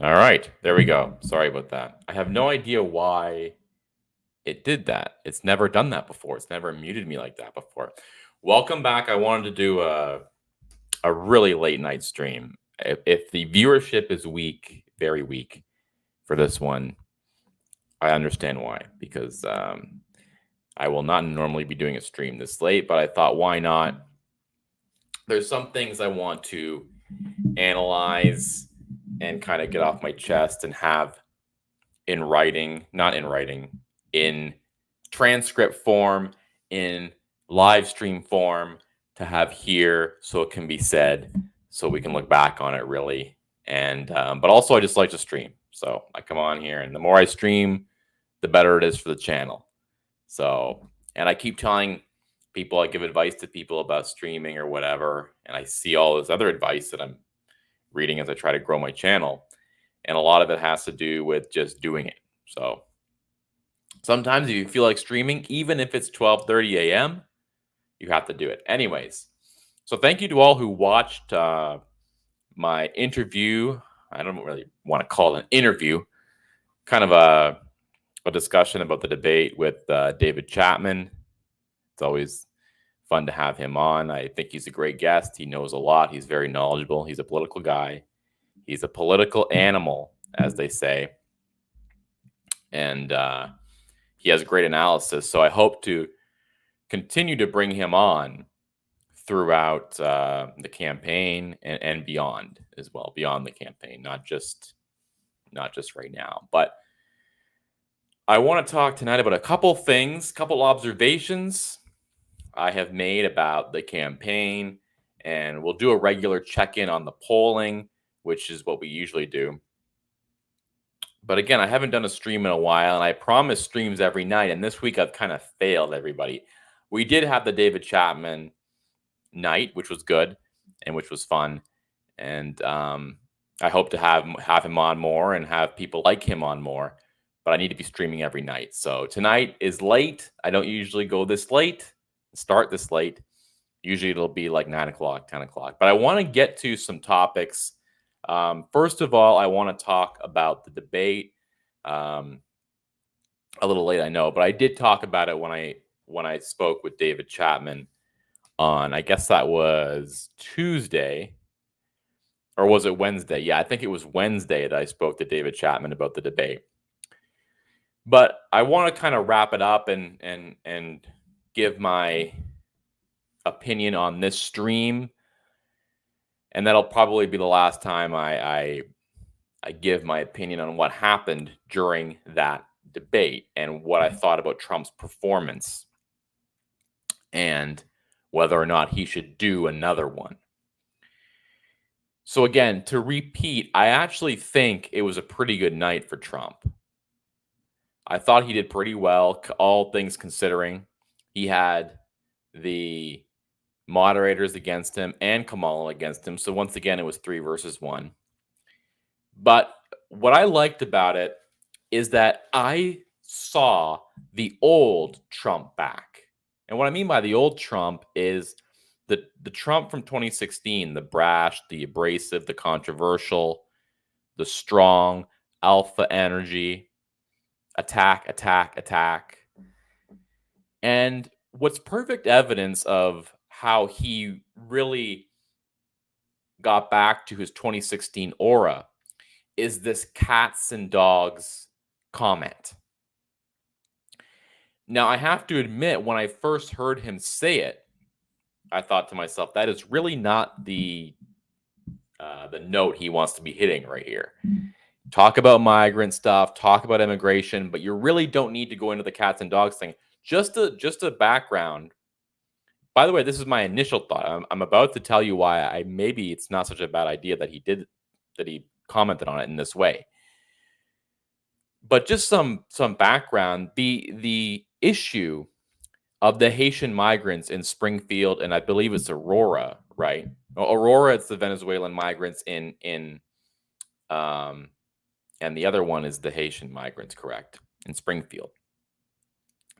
All right, there we go. Sorry about that. I have no idea why it did that. It's never done that before. It's never muted me like that before. Welcome back. I wanted to do a really late night stream. If the viewership is weak, very weak for this one, I understand why. Because I will not normally be doing a stream this late, but I thought, why not? There's some things I want to analyze and kind of get off my chest and have in writing, not in writing, in transcript form, in live stream form to have here so it can be said, so we can look back on it really. And, but also, I just like to stream. So I come on here, and the more I stream, the better it is for the channel. So, and I keep telling people, I give advice to people about streaming or whatever, and I see all this other advice that I'm reading as I try to grow my channel. And a lot of it has to do with just doing it. So sometimes if you feel like streaming, even if it's 12:30 a.m., you have to do it. Anyways, so thank you to all who watched my interview. I don't really want to call it an interview, kind of a discussion about the debate with David Chapman. It's always fun to have him on. I think he's a great guest. He knows a lot. He's very knowledgeable. He's a political guy. He's a political animal, as they say. And he has great analysis. So I hope to continue to bring him on throughout the campaign and beyond as well, beyond the campaign, not just right now. But I want to talk tonight about a couple things, couple observations I have made about the campaign, and we'll do a regular check-in on the polling, which is what we usually do. But again, I haven't done a stream in a while, and I promise streams every night. And this week I've kind of failed everybody. We did have the David Chapman night, which was good and which was fun. And I hope to have him on more and have people like him on more. But I need to be streaming every night. So tonight is late. I don't usually go this late, start this late. Usually it'll be like 9 o'clock, 10 o'clock. But I want to get to some topics. First of all, I want to talk about the debate. A little late, I know, but I did talk about it when I spoke with David Chapman on, I guess that was Tuesday, or was it Wednesday? Yeah, I think it was Wednesday that I spoke to David Chapman about the debate. But I want to kind of wrap it up and give my opinion on this stream, and that'll probably be the last time I give my opinion on what happened during that debate and what I thought about Trump's performance and whether or not he should do another one. So again, to repeat, I actually think it was a pretty good night for Trump. I thought he did pretty well, all things considering. He had the moderators against him and Kamala against him. So once again, it was 3 versus 1. But what I liked about it is that I saw the old Trump back. And what I mean by the old Trump is the Trump from 2016, the brash, the abrasive, the controversial, the strong, alpha energy, attack, attack, attack. And what's perfect evidence of how he really got back to his 2016 aura is this cats and dogs comment. Now, I have to admit, when I first heard him say it, I thought to myself, that is really not the note he wants to be hitting right here. Talk about migrant stuff, talk about immigration, but you really don't need to go into the cats and dogs thing. Just a background. By the way, this is my initial thought. I'm about to tell you why maybe it's not such a bad idea that he commented on it in this way. But just some background. The issue of the Haitian migrants in Springfield, and I believe it's Aurora, right? Aurora, it's the Venezuelan migrants and the other one is the Haitian migrants, correct, in Springfield.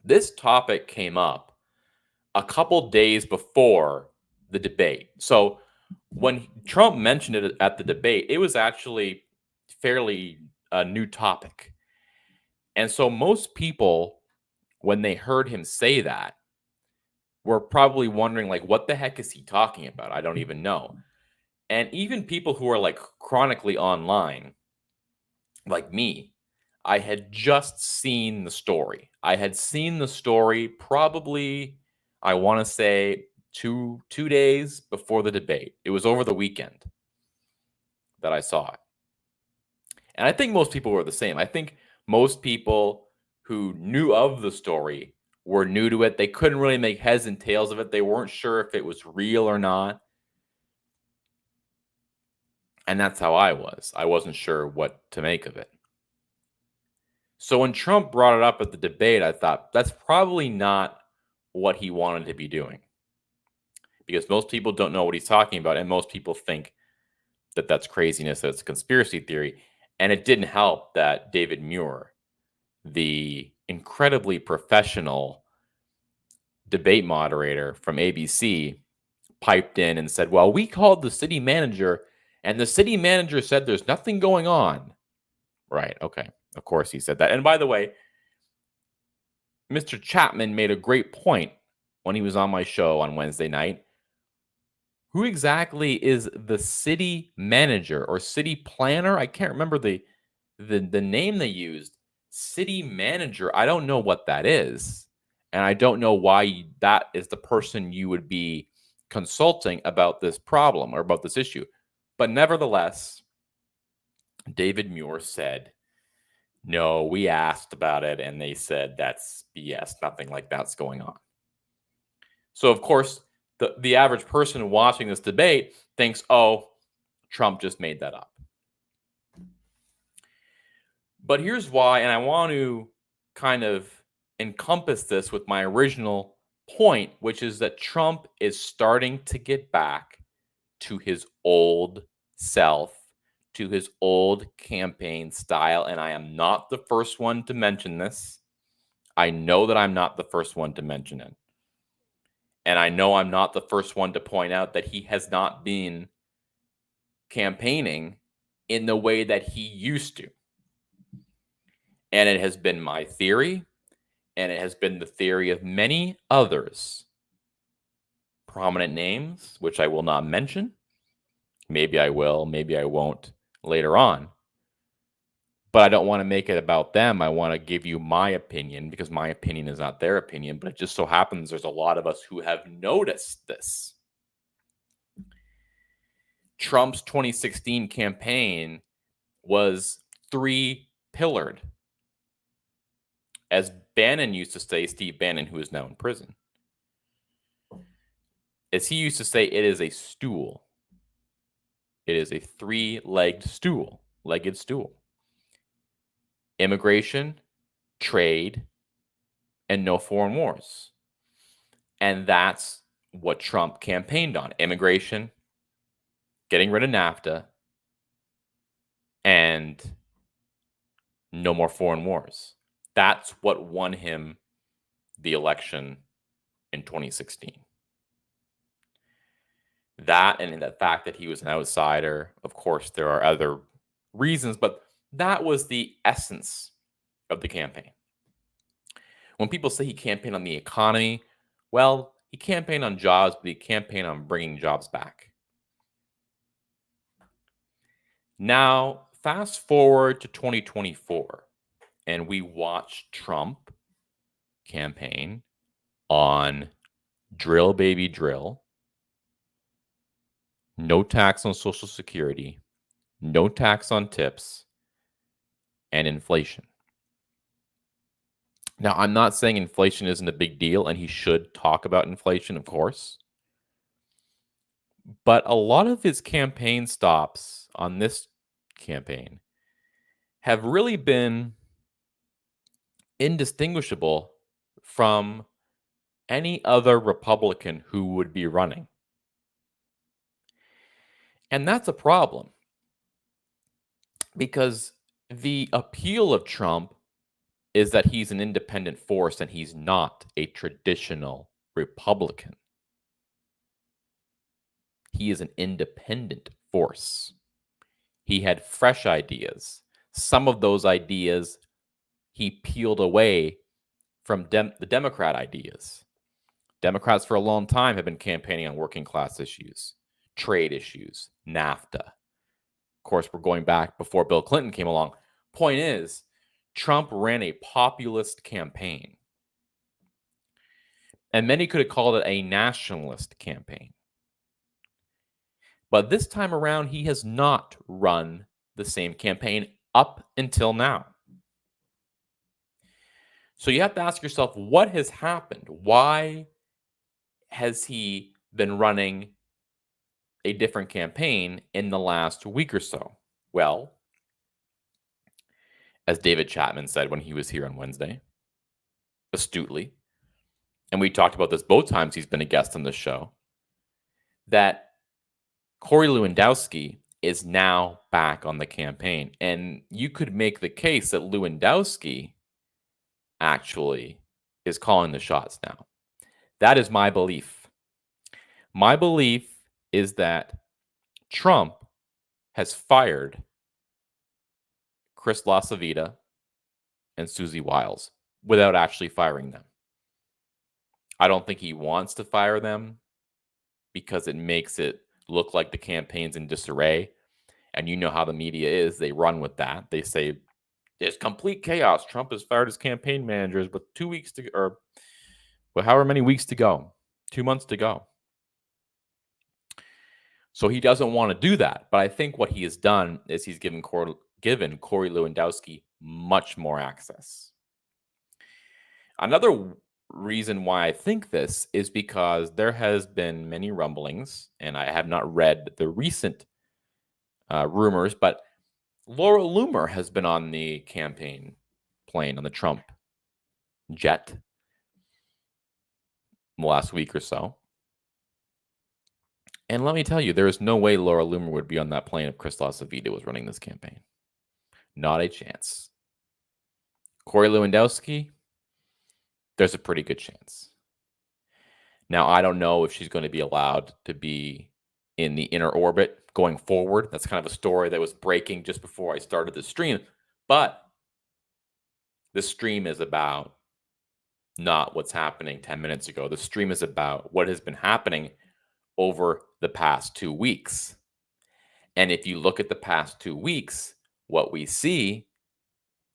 This topic came up a couple days before the debate. So when Trump mentioned it at the debate, it was actually fairly new topic. And so most people, when they heard him say that, were probably wondering, like, what the heck is he talking about? I don't even know. And even people who are like chronically online, like me, I had just seen the story. I had seen the story probably, I want to say, two days before the debate. It was over the weekend that I saw it. And I think most people were the same. I think most people who knew of the story were new to it. They couldn't really make heads and tails of it. They weren't sure if it was real or not. And that's how I was. I wasn't sure what to make of it. So when Trump brought it up at the debate, I thought that's probably not what he wanted to be doing, because most people don't know what he's talking about, and most people think that that's craziness, that's conspiracy theory. And it didn't help that David Muir, the incredibly professional debate moderator from ABC, piped in and said, well, we called the city manager, and the city manager said there's nothing going on. Right. Okay. Of course he said that. And by the way, Mr. Chapman made a great point when he was on my show on Wednesday night. Who exactly is the city manager or city planner? I can't remember the name they used. City manager. I don't know what that is. And I don't know why that is the person you would be consulting about this problem or about this issue. But nevertheless, David Muir said, no, we asked about it and they said that's BS. Nothing like that's going on. So, of course, the average person watching this debate thinks, oh, Trump just made that up. But here's why, and I want to kind of encompass this with my original point, which is that Trump is starting to get back to his old self, to his old campaign style. And I am not the first one to mention this. I know that I'm not the first one to mention it. And I know I'm not the first one to point out that he has not been campaigning in the way that he used to. And it has been my theory, and it has been the theory of many others, prominent names, which I will not mention. Maybe I will, maybe I won't later on. But I don't want to make it about them. I want to give you my opinion, because my opinion is not their opinion. But it just so happens there's a lot of us who have noticed this. Trump's 2016 campaign was three-pillared. As Bannon used to say, Steve Bannon, who is now in prison, as he used to say, it is a stool. It is a three-legged stool, legged stool. Immigration, trade, and no foreign wars. And that's what Trump campaigned on. Immigration, getting rid of NAFTA, and no more foreign wars. That's what won him the election in 2016. That, and the fact that he was an outsider. Of course, there are other reasons, but that was the essence of the campaign. When people say he campaigned on the economy, well, he campaigned on jobs, but he campaigned on bringing jobs back. Now, fast forward to 2024, and we watch Trump campaign on drill, baby, drill, no tax on Social Security, no tax on tips, and inflation. Now, I'm not saying inflation isn't a big deal, and he should talk about inflation, of course. But a lot of his campaign stops on this campaign have really been indistinguishable from any other Republican who would be running. And that's a problem, because the appeal of Trump is that he's an independent force and he's not a traditional Republican. He is an independent force. He had fresh ideas. Some of those ideas he peeled away from the Democrat ideas. Democrats for a long time have been campaigning on working class issues, trade issues, NAFTA. Of course, we're going back before Bill Clinton came along. Point is, Trump ran a populist campaign. And many could have called it a nationalist campaign. But this time around, he has not run the same campaign up until now. So you have to ask yourself, what has happened? Why has he been running a different campaign in the last week or so? Well, as David Chapman said when he was here on Wednesday, astutely, and we talked about this both times he's been a guest on this show, that Corey Lewandowski is now back on the campaign. And you could make the case that Lewandowski actually is calling the shots now. That is my belief. My belief is that Trump has fired Chris LaCivita and Susie Wiles without actually firing them. I don't think he wants to fire them because it makes it look like the campaign's in disarray. And you know how the media is. They run with that. They say, there's complete chaos. Trump has fired his campaign managers with 2 weeks to, or well, however many weeks to go, 2 months to go. So he doesn't want to do that. But I think what he has done is he's given Corey Lewandowski much more access. Another reason why I think this is because there has been many rumblings, and I have not read the recent rumors, but Laura Loomer has been on the campaign plane on the Trump jet the last week or so. And let me tell you, there is no way Laura Loomer would be on that plane if Chris LaCivita was running this campaign. Not a chance. Corey Lewandowski, there's a pretty good chance. Now, I don't know if she's going to be allowed to be in the inner orbit going forward. That's kind of a story that was breaking just before I started the stream. But this stream is about not what's happening 10 minutes ago. The stream is about what has been happening over the past 2 weeks. And if you look at the past 2 weeks, what we see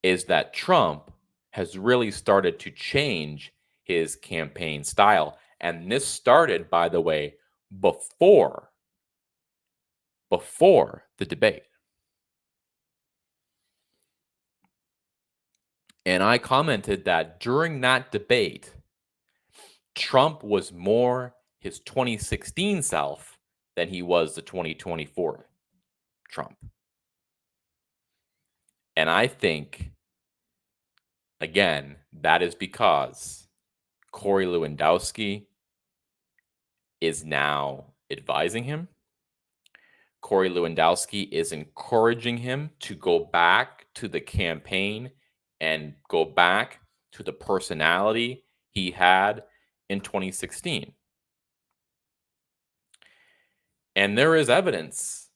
is that Trump has really started to change his campaign style. And this started, by the way, before the debate. And I commented that during that debate, Trump was more his 2016 self than he was the 2024 Trump. And I think, again, that is because Corey Lewandowski is now advising him. Corey Lewandowski is encouraging him to go back to the campaign and go back to the personality he had in 2016. And there is evidence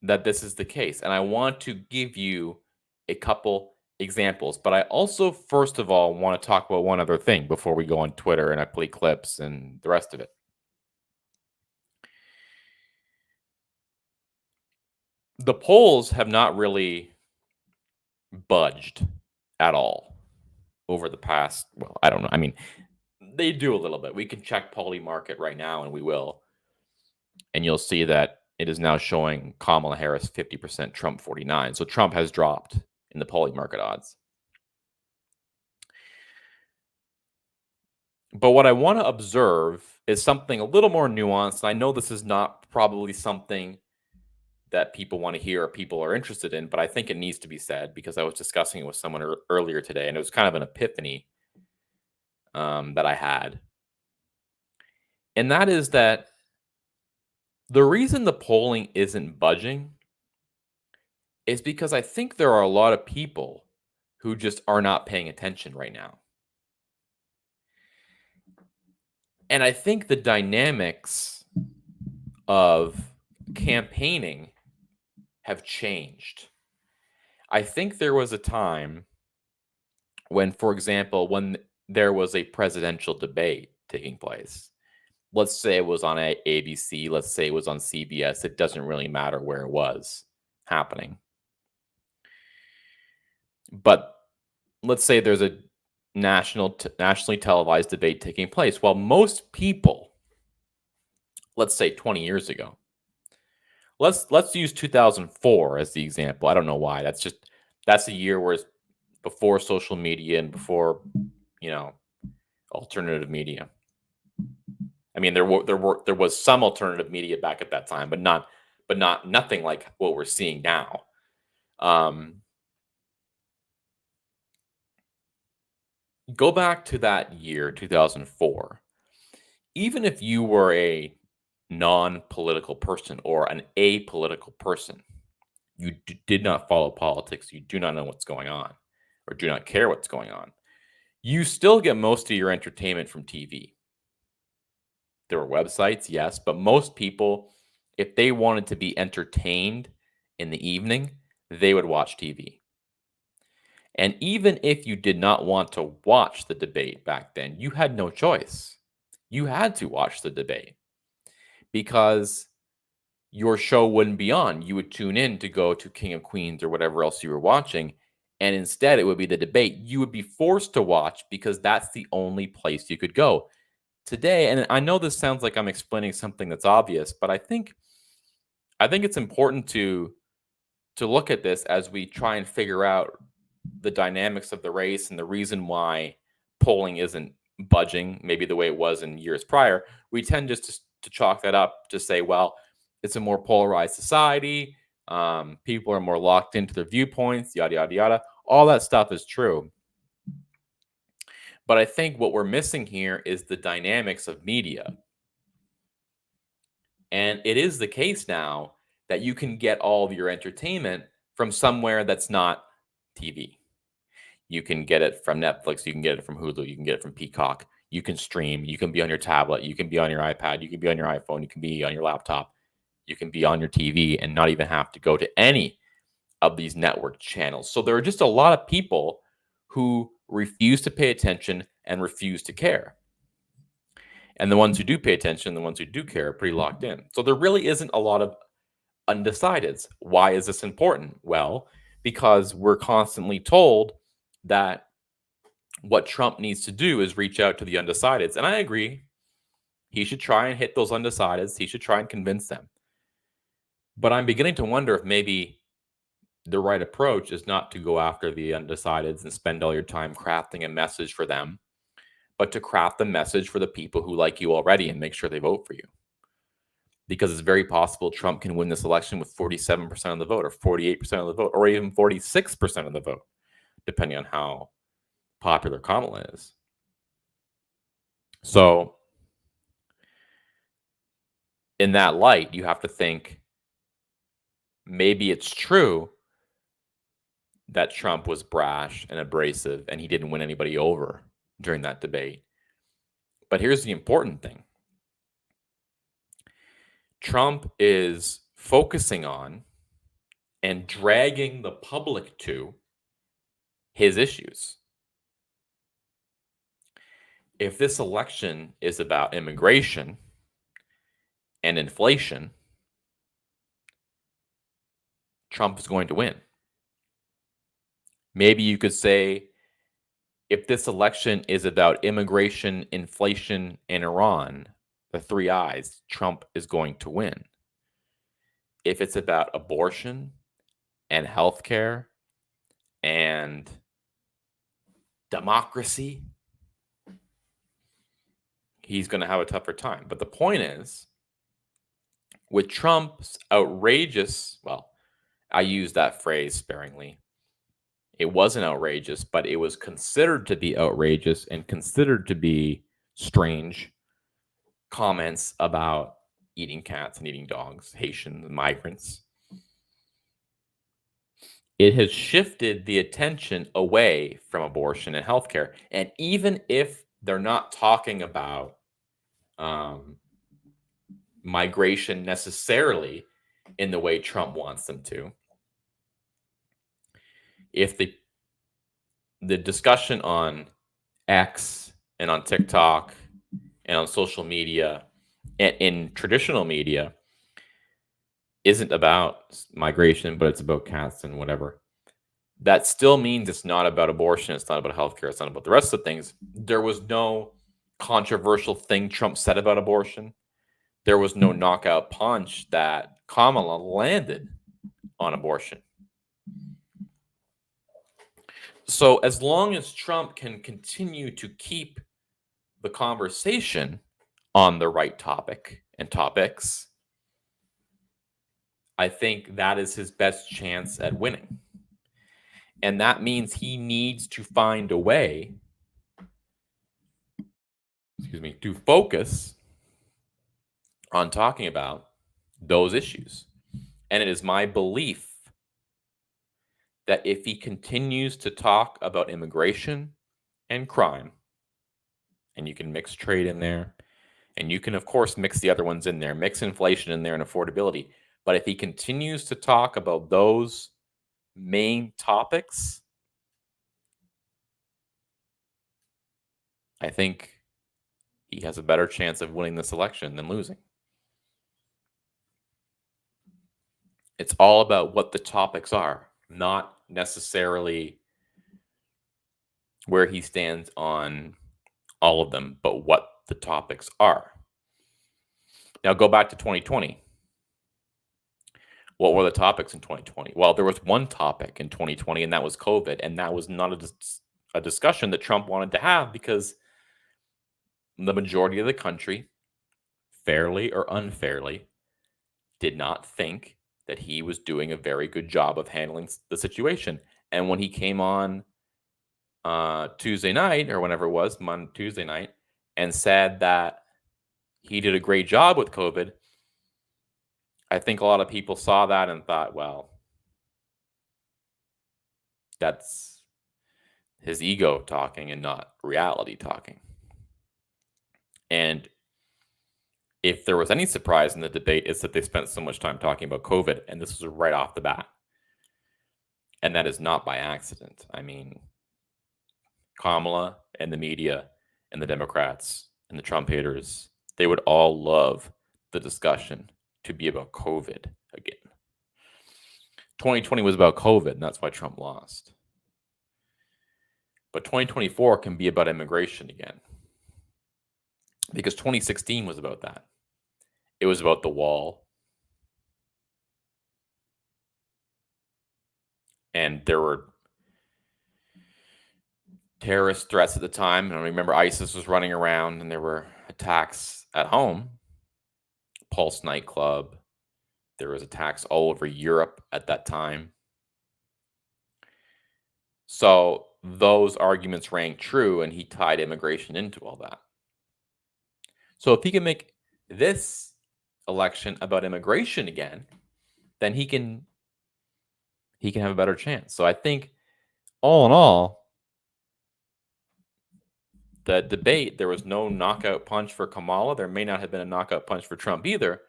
that this is the case. And I want to give you a couple examples. But I also, first of all, want to talk about one other thing before we go on Twitter and I play clips and the rest of it. The polls have not really budged at all over the past, well, I don't know. I mean, they do a little bit. We can check Polymarket right now, and we will. And you'll see that it is now showing Kamala Harris 50%, Trump 49%. So Trump has dropped in the Polymarket odds. But what I want to observe is something a little more nuanced. And I know this is not probably something that people want to hear or people are interested in, but I think it needs to be said because I was discussing it with someone earlier today, and it was kind of an epiphany that I had. And that is that the reason the polling isn't budging is because I think there are a lot of people who just are not paying attention right now. And I think the dynamics of campaigning have changed. I think there was a time when, for example, when there was a presidential debate taking place, let's say it was on ABC, let's say it was on CBS, it doesn't really matter where it was happening. But let's say there's a nationally televised debate taking place. Well, most people, let's say 20 years ago, let's use 2004 as the example. I don't know why. That's a year where it's before social media and before, you know, alternative media. I mean, there was some alternative media back at that time, but nothing like what we're seeing now. Go back to that year, 2004. Even if you were a non-political person or an apolitical person, you did not follow politics, you do not know what's going on, or do not care what's going on, you still get most of your entertainment from TV. There were websites, yes, but most people, if they wanted to be entertained in the evening, they would watch TV. And even if you did not want to watch the debate back then, you had no choice. You had to watch the debate because your show wouldn't be on. You would tune in to go to King of Queens or whatever else you were watching. And instead, it would be the debate. You would be forced to watch because that's the only place you could go. Today, and I know this sounds like I'm explaining something that's obvious, but I think it's important to look at this as we try and figure out the dynamics of the race and the reason why polling isn't budging maybe the way it was in years prior. We tend just to chalk that up to say, well, it's a more polarized society. People are more locked into their viewpoints, yada, yada, yada. All that stuff is true. But I think what we're missing here is the dynamics of media. And it is the case now that you can get all of your entertainment from somewhere that's not TV. You can get it from Netflix, you can get it from Hulu, you can get it from Peacock, you can stream, you can be on your tablet, you can be on your iPad, you can be on your iPhone, you can be on your laptop, you can be on your TV and not even have to go to any of these network channels. So there are just a lot of people who refuse to pay attention and refuse to care. And the ones who do pay attention, the ones who do care, are pretty locked in. So there really isn't a lot of undecideds. Why is this important? Well, because we're constantly told that what Trump needs to do is reach out to the undecideds. And I agree. He should try and hit those undecideds. He should try and convince them. But I'm beginning to wonder if maybe the right approach is not to go after the undecideds and spend all your time crafting a message for them, but to craft the message for the people who like you already and make sure they vote for you. Because it's very possible Trump can win this election with 47% of the vote or 48% of the vote or even 46% of the vote, depending on how popular Kamala is. So in that light, you have to think maybe it's true that Trump was brash and abrasive and he didn't win anybody over during that debate. But here's the important thing. Trump is focusing on and dragging the public to his issues. If this election is about immigration and inflation, Trump is going to win. Maybe you could say if this election is about immigration, inflation, and Iran, the three I's, Trump is going to win. If it's about abortion and healthcare and democracy, he's going to have a tougher time. But the point is, with Trump's outrageous, well, I use that phrase sparingly. It wasn't outrageous, but it was considered to be outrageous and considered to be strange comments about eating cats and eating dogs, Haitian migrants. It has shifted the attention away from abortion and healthcare. And even if they're not talking about migration necessarily, in the way Trump wants them to. If the discussion on X and on TikTok and on social media and in traditional media isn't about migration, but it's about cats and whatever, that still means it's not about abortion. It's not about healthcare. It's not about the rest of things. There was no controversial thing Trump said about abortion. There was no knockout punch that Kamala landed on abortion. So as long as Trump can continue to keep the conversation on the right topic and topics, I think that is his best chance at winning. And that means he needs to find a way, to focus on talking about those issues. And it is my belief that if he continues to talk about immigration and crime, and you can mix trade in there, and you can, of course, mix the other ones in there, mix inflation in there and affordability. But if he continues to talk about those main topics, I think he has a better chance of winning this election than losing. It's all about what the topics are, not necessarily where he stands on all of them, but what the topics are. Now go back to 2020. What were the topics in 2020? Well, there was one topic in 2020, and that was COVID. And that was not a discussion that Trump wanted to have because the majority of the country, fairly or unfairly, did not think that he was doing a very good job of handling the situation. And when he came on Tuesday night, or whenever it was, Tuesday night, and said that he did a great job with COVID, I think a lot of people saw that and thought, well, that's his ego talking and not reality talking. And if there was any surprise in the debate, it's that they spent so much time talking about COVID, and this was right off the bat. And that is not by accident. I mean, Kamala and the media and the Democrats and the Trump haters, they would all love the discussion to be about COVID again. 2020 was about COVID, and that's why Trump lost. But 2024 can be about immigration again. Because 2016 was about that. It was about the wall. And there were terrorist threats at the time. And I remember ISIS was running around and there were attacks at home. Pulse nightclub. There was attacks all over Europe at that time. So those arguments rang true, and he tied immigration into all that. So if he can make this election about immigration again, then he can have a better chance. So I think all in all, the debate, there was no knockout punch for Kamala. There may not have been a knockout punch for Trump either.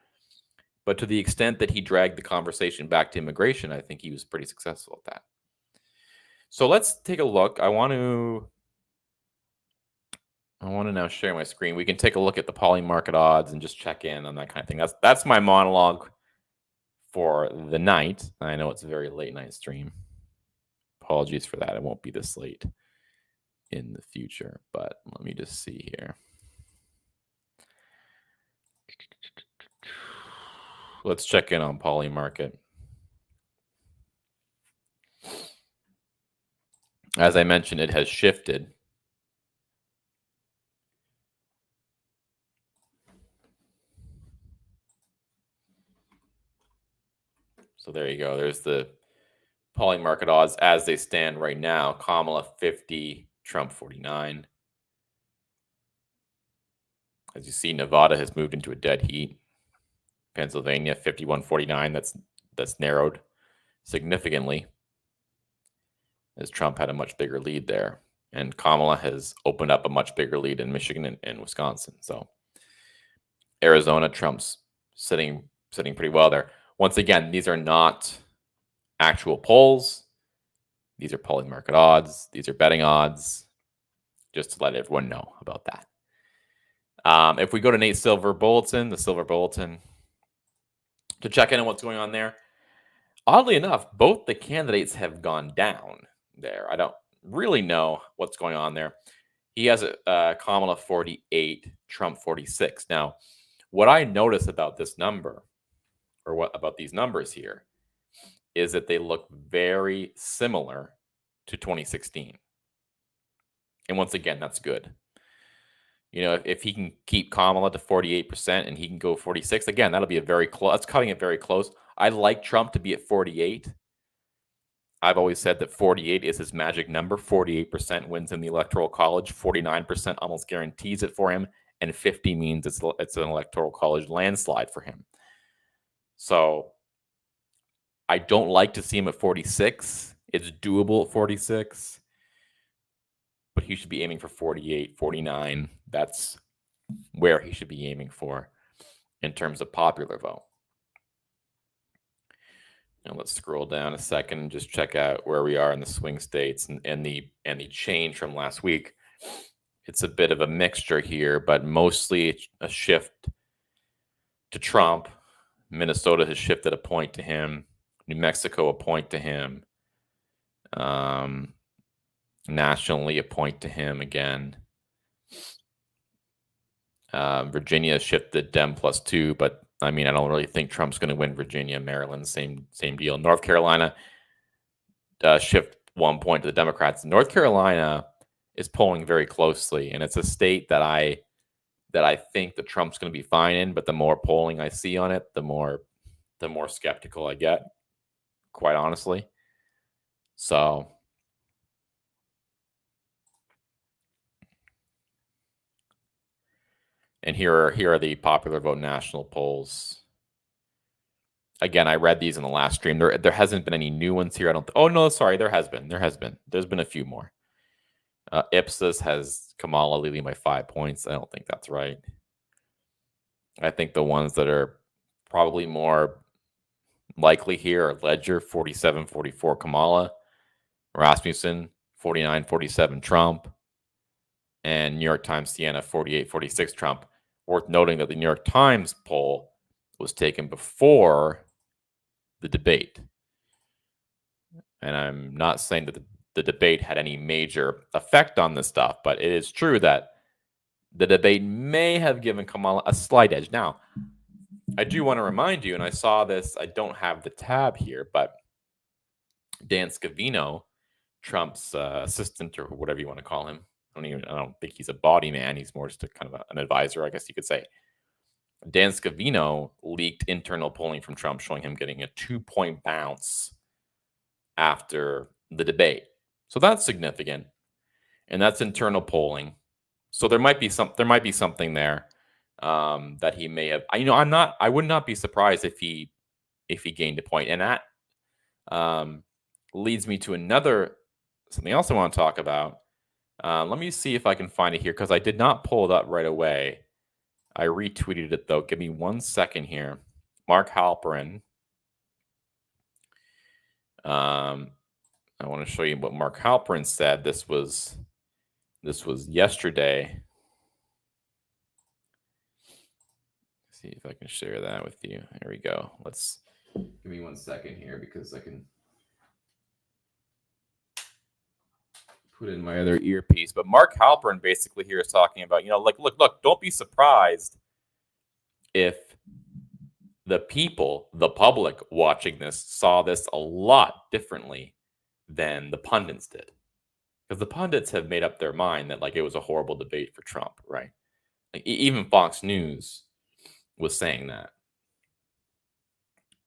But to the extent that he dragged the conversation back to immigration, I think he was pretty successful at that. So let's take a look. I want to now share my screen. We can take a look at the Polymarket odds and just check in on that kind of thing. That's my monologue for the night. I know it's a very late night stream. Apologies for that. It won't be this late in the future, but let me just see here. Let's check in on Polymarket. As I mentioned, it has shifted. So there you go. There's the Polymarket odds as they stand right now. Kamala 50, Trump 49. As you see, Nevada has moved into a dead heat. Pennsylvania 51-49. That's narrowed significantly, as Trump had a much bigger lead there. And Kamala has opened up a much bigger lead in Michigan and Wisconsin. So Arizona, Trump's sitting pretty well there. Once again, these are not actual polls. These are polling market odds. These are betting odds. Just to let everyone know about that. If we go to Nate Silver Bulletin, the Silver Bulletin, to check in on what's going on there, oddly enough, both the candidates have gone down there. I don't really know what's going on there. He has a Kamala 48, Trump 46. Now, what I notice about this number, or what about these numbers here, is that they look very similar to 2016. And once again, that's good. You know, if he can keep Kamala to 48% and he can go 46, again, that'll be a very close. That's cutting it very close. I like Trump to be at 48. I've always said that 48 is his magic number. 48% wins in the Electoral College. 49% almost guarantees it for him. And 50 means it's an Electoral College landslide for him. So I don't like to see him at 46. It's doable at 46. But he should be aiming for 48, 49. That's where he should be aiming for in terms of popular vote. Now let's scroll down a second and just check out where we are in the swing states and the change from last week. It's a bit of a mixture here, but mostly a shift to Trump. Minnesota has shifted a point to him. New Mexico a point to him. Nationally a point to him again. Virginia shifted Dem +2, but I mean, I don't really think Trump's going to win Virginia. Maryland, same deal. North Carolina shift 1 point to the Democrats. North Carolina is polling very closely, and it's a state that I think that Trump's going to be fine in. But the more polling I see on it, the more skeptical I get, quite honestly. So. And here are the popular vote national polls. Again, I read these in the last stream. There hasn't been any new ones here. Oh no, sorry, there has been. There's been a few more. Ipsos has Kamala leading by 5 points. I don't think that's right. I think the ones that are probably more likely here are Ledger 47-44 Kamala, Rasmussen 49-47 Trump, and New York Times Siena 48-46 Trump. Worth noting that the New York Times poll was taken before the debate. And I'm not saying that the debate had any major effect on this stuff, but it is true that the debate may have given Kamala a slight edge. Now, I do want to remind you, and I saw this, I don't have the tab here, but Dan Scavino, Trump's assistant or whatever you want to call him, I don't think he's a body man. He's more just a kind of an advisor, I guess you could say. Dan Scavino leaked internal polling from Trump showing him getting a 2-point bounce after the debate. So that's significant. And that's internal polling. So there might be something there that he may have. I would not be surprised if he gained a point. And that leads me to something else I want to talk about. Let me see if I can find it here because I did not pull it up right away. I retweeted it though. Give me 1 second here. Mark Halperin. I want to show you what Mark Halperin said. This was yesterday. Let's see if I can share that with you. There we go. Let's give me 1 second here because I can put in my other earpiece. But Mark Halperin basically here is talking about, look, don't be surprised if the people, the public watching this saw this a lot differently than the pundits did. Because the pundits have made up their mind that it was a horrible debate for Trump, right? Even Fox News was saying that.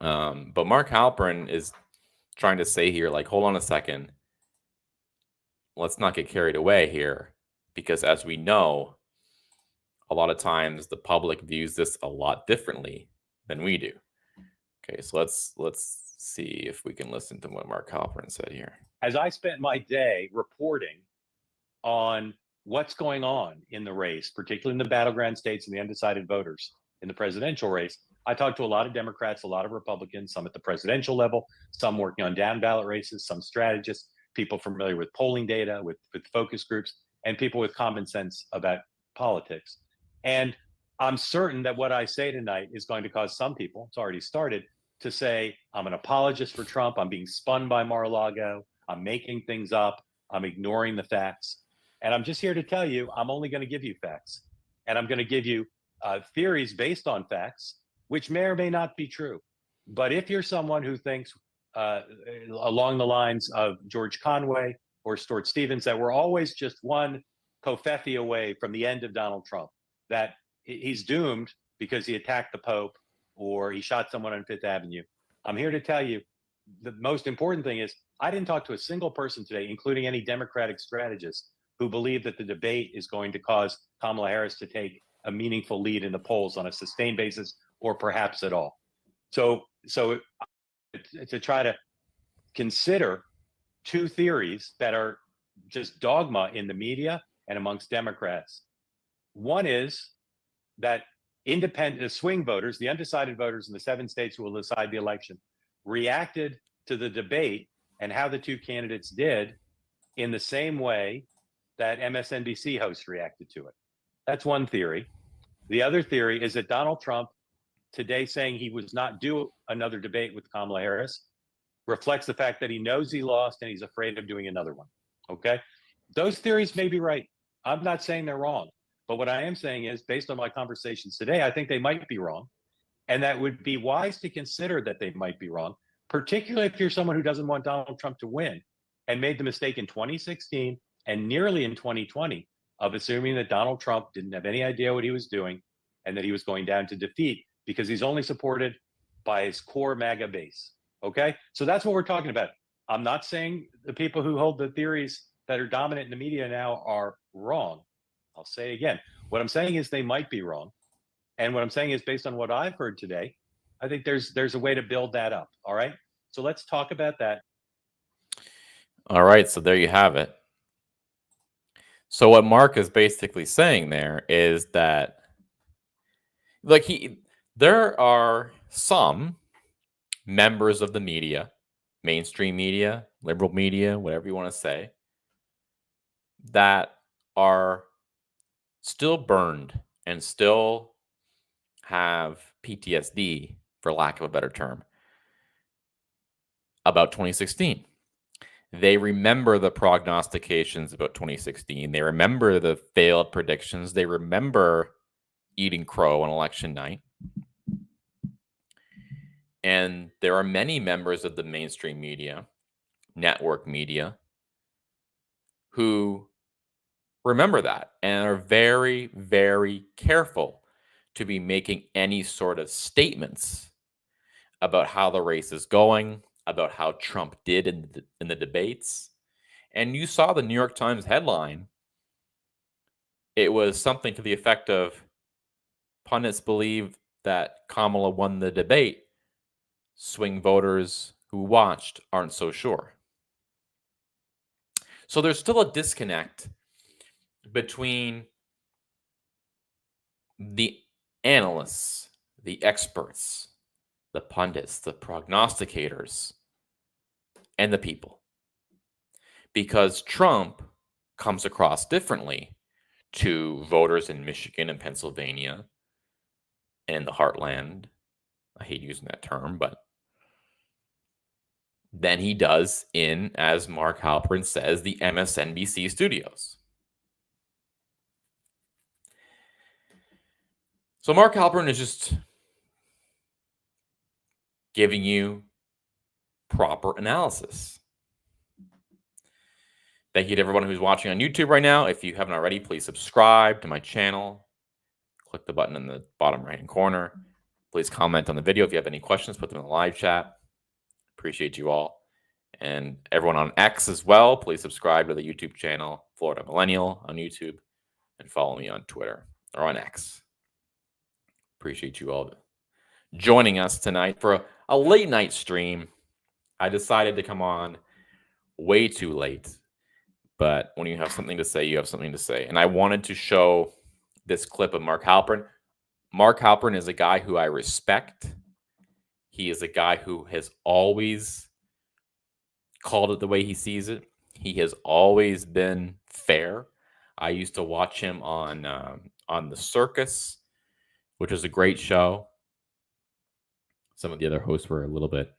But Mark Halperin is trying to say here, hold on a second. Let's not get carried away here. Because as we know, a lot of times the public views this a lot differently than we do. Okay, so let's see if we can listen to what Mark Halperin said here. As I spent my day reporting on what's going on in the race, particularly in the battleground states and the undecided voters in the presidential race, I talked to a lot of Democrats, a lot of Republicans, some at the presidential level, some working on down ballot races, some strategists, people familiar with polling data, with focus groups, and people with common sense about politics. And I'm certain that what I say tonight is going to cause some people, it's already started, to say, I'm an apologist for Trump. I'm being spun by Mar-a-Lago. I'm making things up. I'm ignoring the facts. And I'm just here to tell you, I'm only going to give you facts. And I'm going to give you theories based on facts, which may or may not be true. But if you're someone who thinks along the lines of George Conway or Stuart Stevens, that we're always just one covfefe away from the end of Donald Trump, that he's doomed because he attacked the Pope or he shot someone on Fifth Avenue, I'm here to tell you the most important thing is I didn't talk to a single person today, including any Democratic strategist, who believe that the debate is going to cause Kamala Harris to take a meaningful lead in the polls on a sustained basis or perhaps at all. So to try to consider two theories that are just dogma in the media and amongst Democrats. One is that independent swing voters, the undecided voters in the 7 states who will decide the election, reacted to the debate and how the two candidates did in the same way that MSNBC hosts reacted to it. That's one theory. The other theory is that Donald Trump today saying he was not due another debate with Kamala Harris reflects the fact that he knows he lost and he's afraid of doing another one. Okay. Those theories may be right. I'm not saying they're wrong, but what I am saying is based on my conversations today, I think they might be wrong. And that would be wise to consider that they might be wrong, particularly if you're someone who doesn't want Donald Trump to win and made the mistake in 2016 and nearly in 2020 of assuming that Donald Trump didn't have any idea what he was doing and that he was going down to defeat because he's only supported by his core MAGA base. Okay. So that's what we're talking about. I'm not saying the people who hold the theories that are dominant in the media now are wrong. I'll say it again. What I'm saying is they might be wrong. And what I'm saying is based on what I've heard today, I think there's a way to build that up. All right. So let's talk about that. All right. So there you have it. So what Mark is basically saying there is that, like, there are some members of the media, mainstream media, liberal media, whatever you want to say, that are still burned and still have PTSD, for lack of a better term, about 2016. They remember the prognostications about 2016. They remember the failed predictions. They remember eating crow on election night. And there are many members of the mainstream media, network media, who remember that and are very, very careful to be making any sort of statements about how the race is going, about how Trump did in the debates. And you saw the New York Times headline. It was something to the effect of, pundits believe that Kamala won the debate. Swing voters who watched aren't so sure. So there's still a disconnect between the analysts, the experts, the pundits, the prognosticators, and the people. Because Trump comes across differently to voters in Michigan and Pennsylvania and the heartland. I hate using that term, but than he does in, as Mark Halperin says, the MSNBC studios. So Mark Halperin is just giving you proper analysis. Thank you to everyone who's watching on YouTube right now. If you haven't already, please subscribe to my channel. Click the button in the bottom right-hand corner. Please comment on the video. If you have any questions, put them in the live chat. Appreciate you all. And everyone on X as well, please subscribe to the YouTube channel, Florida Millennial on YouTube, and follow me on Twitter or on X. Appreciate you all joining us tonight for a late night stream. I decided to come on way too late, but when you have something to say, you have something to say. And I wanted to show this clip of Mark Halperin. Mark Halperin is a guy who I respect. He is a guy who has always called it the way he sees it. He has always been fair. I used to watch him on The Circus, which was a great show. Some of the other hosts were a little bit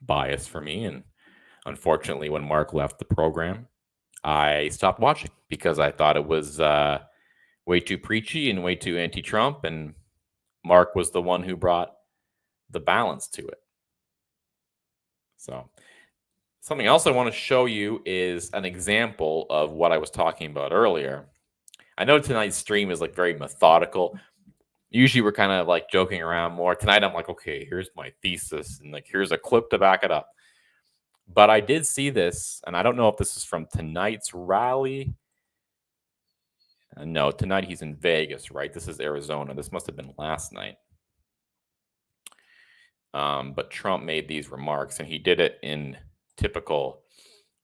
biased for me, and unfortunately, when Mark left the program, I stopped watching because I thought it was way too preachy and way too anti-Trump, and Mark was the one who brought the balance to it. So something else I want to show you is an example of what I was talking about earlier. I know tonight's stream is like very methodical. Usually we're kind of like joking around more. Tonight I'm like, okay, here's my thesis and like here's a clip to back it up. But I did see this, and I don't know if this is from tonight's rally. No, tonight he's in Vegas, right? This is Arizona. This must have been last night. But Trump made these remarks, and he did it in typical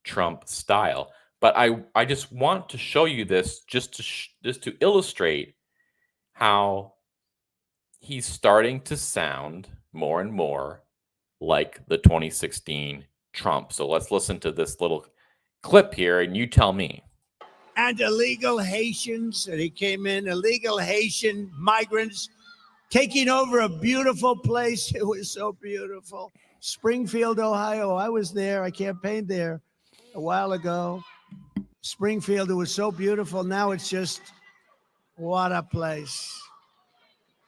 Trump style. But I just want to show you this just to illustrate how he's starting to sound more and more like the 2016 Trump. So let's listen to this little clip here, and you tell me. And illegal Haitians, and he came in, illegal Haitian migrants taking over a beautiful place. It was so beautiful. Springfield, Ohio. I was there. I campaigned there a while ago. Springfield, it was so beautiful. Now it's just, what a place.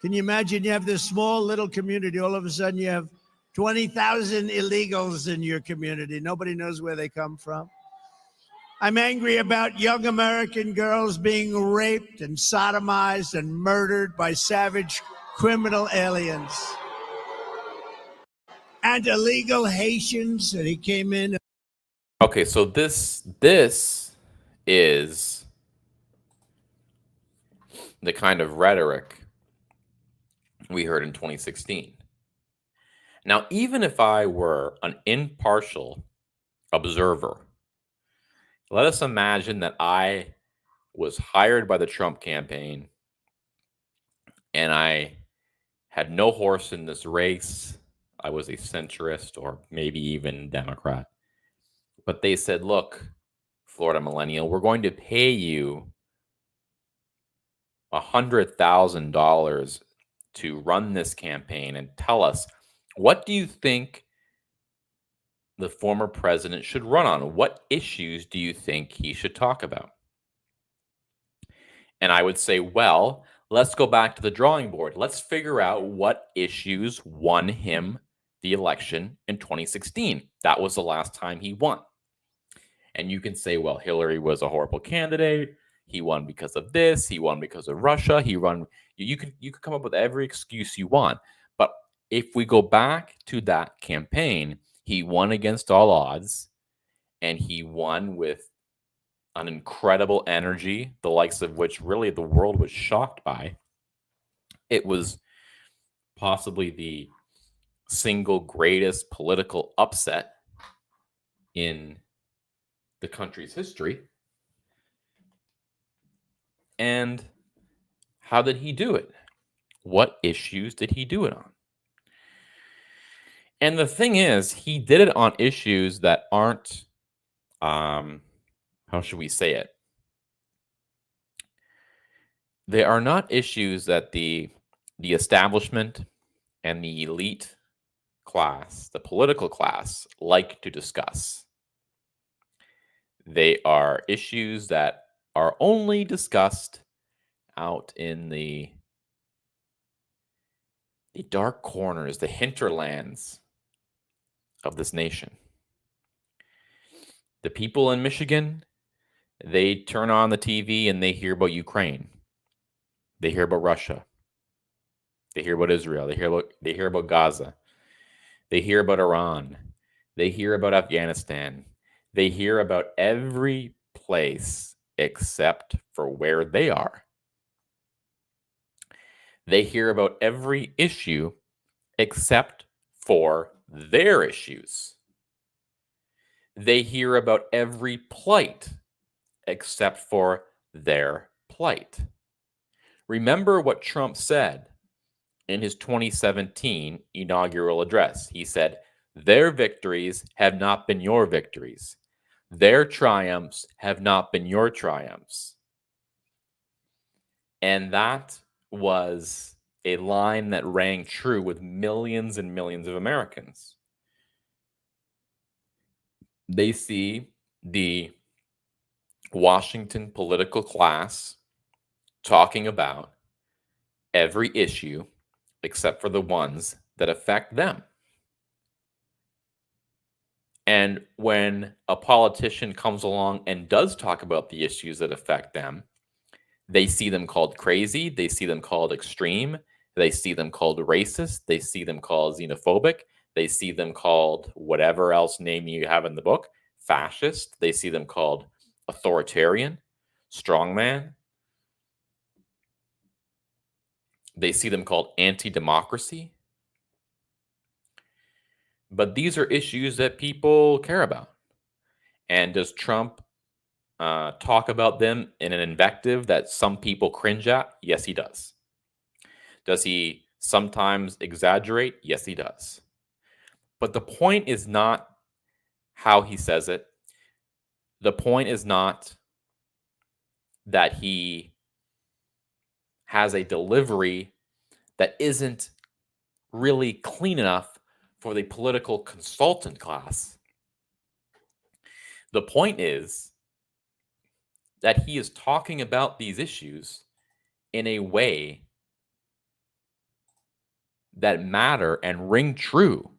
Can you imagine you have this small little community, all of a sudden you have 20,000 illegals in your community. Nobody knows where they come from. I'm angry about young American girls being raped and sodomized and murdered by savage criminal aliens. And illegal Haitians, and he came in. Okay, so this is the kind of rhetoric we heard in 2016. Now, even if I were an impartial observer, let us imagine that I was hired by the Trump campaign and I had no horse in this race. I was a centrist or maybe even Democrat. But they said, look, Florida Millennial, we're going to pay you $100,000 to run this campaign and tell us, what do you think the former president should run on? What issues do you think he should talk about? And I would say, well, let's go back to the drawing board. Let's figure out what issues won him the election in 2016. That was the last time he won. And you can say, well, Hillary was a horrible candidate. He won because of this. He won because of Russia. He won. You could come up with every excuse you want. But if we go back to that campaign, he won against all odds, and he won with an incredible energy, the likes of which really the world was shocked by. It was possibly the single greatest political upset in the country's history. And how did he do it? What issues did he do it on? And the thing is, he did it on issues that aren't, how should we say it? They are not issues that the establishment and the elite class, the political class, like to discuss. They are issues that are only discussed out in the dark corners, the hinterlands of this nation. The people in Michigan, they turn on the TV and they hear about Ukraine. They hear about Russia. They hear about Israel. They hear about Gaza. They hear about Iran. They hear about Afghanistan. They hear about every place except for where they are. They hear about every issue except for their issues. They hear about every plight except for their plight. Remember what Trump said in his 2017 inaugural address. He said, "Their victories have not been your victories. Their triumphs have not been your triumphs." And that was a line that rang true with millions and millions of Americans. They see the Washington political class talking about every issue except for the ones that affect them. And when a politician comes along and does talk about the issues that affect them, they see them called crazy, they see them called extreme, they see them called racist, they see them called xenophobic, they see them called whatever else name you have in the book, fascist, they see them called authoritarian, strongman. They see them called anti-democracy. But these are issues that people care about. And does Trump talk about them in an invective that some people cringe at? Yes, he does. Does he sometimes exaggerate? Yes, he does. But the point is not how he says it. The point is not that he has a delivery that isn't really clean enough for the political consultant class. The point is that he is talking about these issues in a way that matter and ring true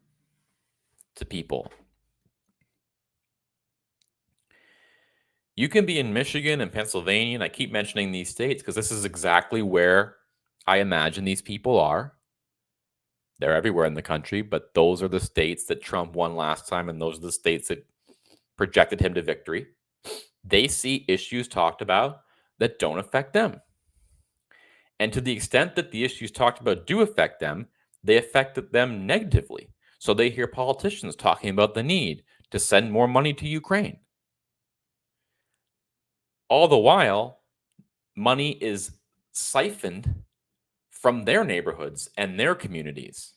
to people. You can be in Michigan and Pennsylvania, and I keep mentioning these states because this is exactly where I imagine these people are. They're everywhere in the country, but those are the states that Trump won last time, and those are the states that projected him to victory. They see issues talked about that don't affect them. And to the extent that the issues talked about do affect them, they affect them negatively. So they hear politicians talking about the need to send more money to Ukraine. All the while, money is siphoned from their neighborhoods and their communities.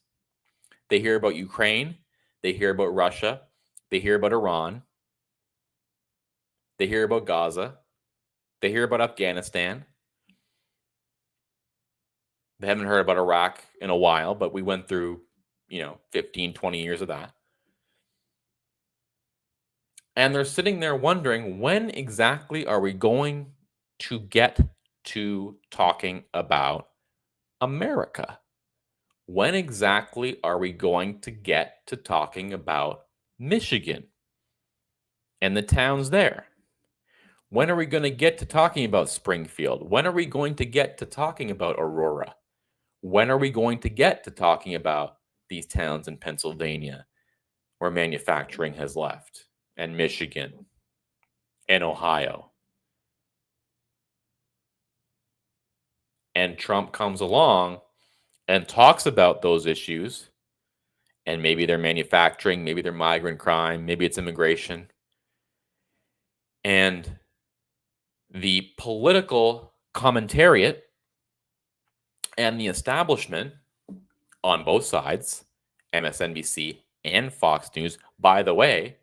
They hear about Ukraine, they hear about Russia, they hear about Iran, they hear about Gaza, they hear about Afghanistan. They haven't heard about Iraq in a while, but we went through, 15, 20 years of that. And they're sitting there wondering, when exactly are we going to get to talking about America? When exactly are we going to get to talking about Michigan and the towns there? When are we going to get to talking about Springfield? When are we going to get to talking about Aurora? When are we going to get to talking about these towns in Pennsylvania where manufacturing has left, and Michigan and Ohio? And Trump comes along and talks about those issues, and maybe they're manufacturing, maybe they're migrant crime, maybe it's immigration. And the political commentariat and the establishment on both sides, MSNBC and Fox News. By the way,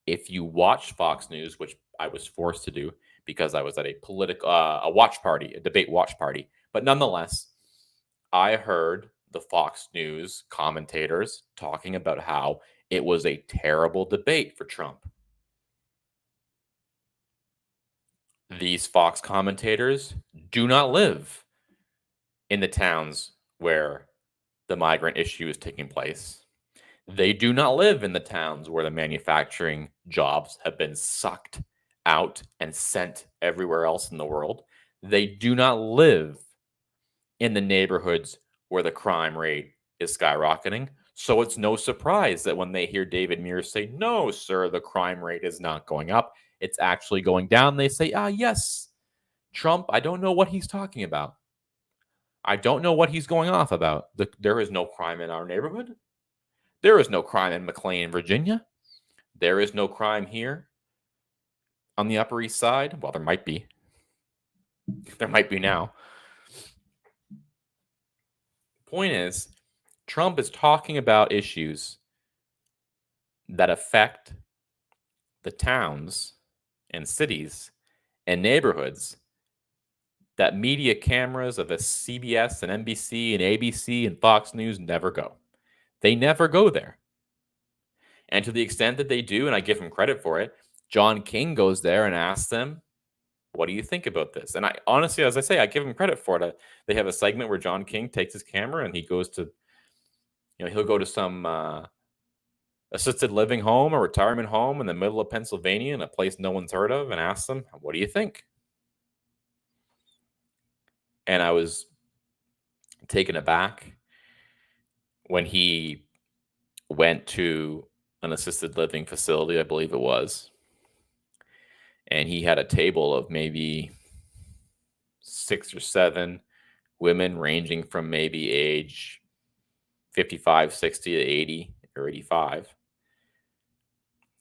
if you watch Fox News, which I was forced to do because I was at a debate watch party, but nonetheless, I heard the Fox News commentators talking about how it was a terrible debate for Trump. These Fox commentators do not live in the towns where the migrant issue is taking place. They do not live in the towns where the manufacturing jobs have been sucked out and sent everywhere else in the world. They do not live in the neighborhoods where the crime rate is skyrocketing. So it's no surprise that when they hear David Mears say, "No, sir, the crime rate is not going up, it's actually going down," they say, yes, Trump, I don't know what he's talking about. I don't know what he's going off about. There is no crime in our neighborhood. There is no crime in McLean, Virginia. There is no crime here on the Upper East Side. Well, there might be. There might be now. point is, Trump is talking about issues that affect the towns and cities and neighborhoods that media cameras of a CBS and NBC and ABC and Fox News never go. They never go there. And to the extent that they do, and I give him credit for it, John King goes there and asks them, what do you think about this? And I honestly, as I say, I give him credit for it. They have a segment where John King takes his camera and he goes to, he'll go to some assisted living home or retirement home in the middle of Pennsylvania in a place no one's heard of and asks them, what do you think? And I was taken aback when he went to an assisted living facility, I believe it was, and he had a table of maybe 6 or 7 women ranging from maybe age 55, 60 to 80 or 85.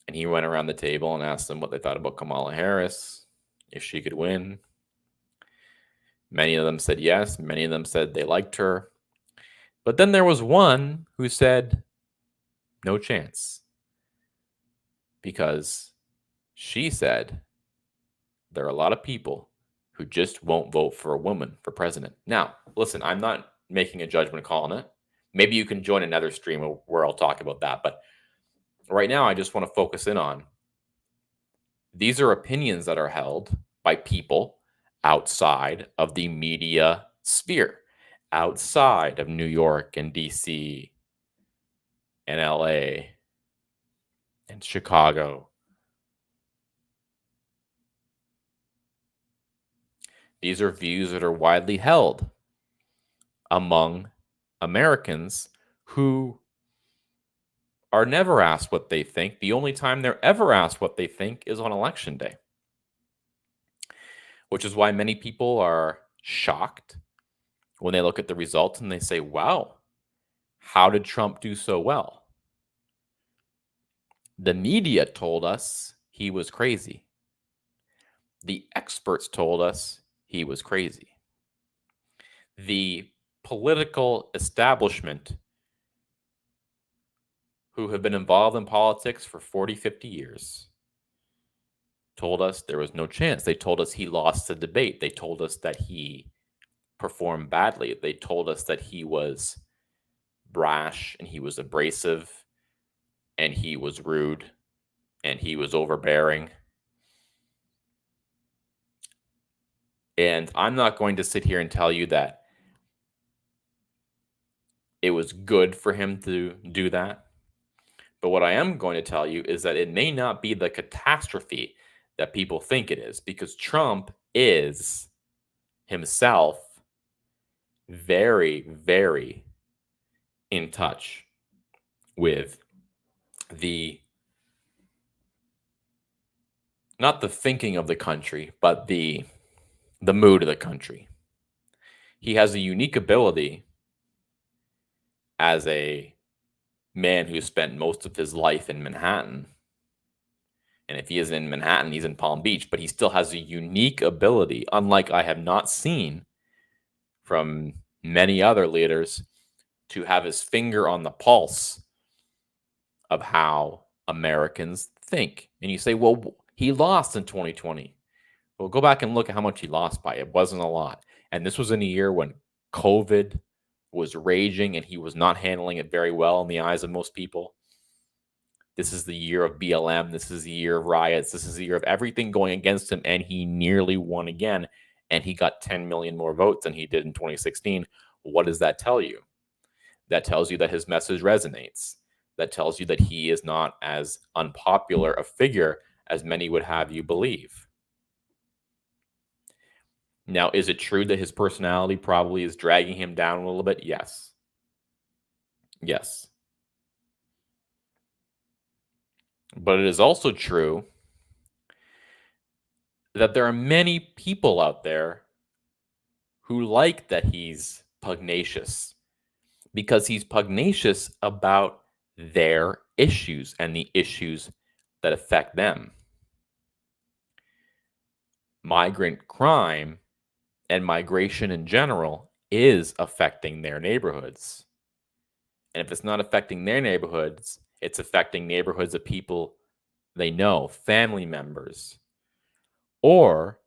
And he went around the table and asked them what they thought about Kamala Harris, if she could win. Many of them said yes. Many of them said they liked her. But then there was one who said, no chance. Because she said there are a lot of people who just won't vote for a woman for president. Now, listen, I'm not making a judgment call on it. Maybe you can join another stream where I'll talk about that. But right now, I just want to focus in on these are opinions that are held by people outside of the media sphere, outside of New York and DC and LA and Chicago. These are views that are widely held among Americans who are never asked what they think. The only time they're ever asked what they think is on election day, which is why many people are shocked when they look at the results and they say, wow, how did Trump do so well? The media told us he was crazy. The experts told us he was crazy. The political establishment who have been involved in politics for 40, 50 years told us there was no chance. They told us he lost the debate. They told us that he performed badly. They told us that he was brash and he was abrasive and he was rude and he was overbearing. And I'm not going to sit here and tell you that it was good for him to do that. But what I am going to tell you is that it may not be the catastrophe that people think it is, because Trump is himself very, very in touch with not the thinking of the country, but the mood of the country. He has a unique ability as a man who spent most of his life in Manhattan. And if he isn't in Manhattan, he's in Palm Beach, but he still has a unique ability, unlike I have not seen from many other leaders, to have his finger on the pulse of how Americans think. And you say, well, he lost in 2020. Well, go back and look at how much he lost by. It wasn't a lot. And this was in a year when COVID was raging and he was not handling it very well in the eyes of most people. This is the year of BLM. This is the year of riots. This is the year of everything going against him. And he nearly won again. And he got 10 million more votes than he did in 2016. What does that tell you? That tells you that his message resonates. That tells you that he is not as unpopular a figure as many would have you believe. Now, is it true that his personality probably is dragging him down a little bit? Yes. Yes. But it is also true that there are many people out there who like that he's pugnacious, because he's pugnacious about their issues and the issues that affect them. Migrant crime and migration in general is affecting their neighborhoods. And if it's not affecting their neighborhoods, it's affecting neighborhoods of people they know, family members, or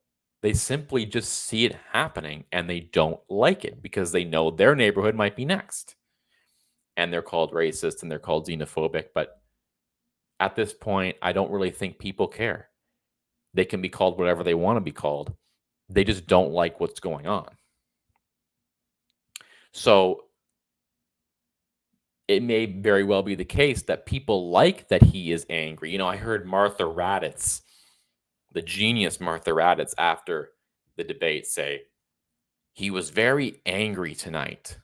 they simply just see it happening and they don't like it because they know their neighborhood might be next. And they're called racist and they're called xenophobic. But at this point, I don't really think people care. They can be called whatever they want to be called. They just don't like what's going on. So it may very well be the case that people like that he is angry. You know, I heard Martha Raddatz, the genius Martha Raddatz, after the debate say, he was very angry tonight.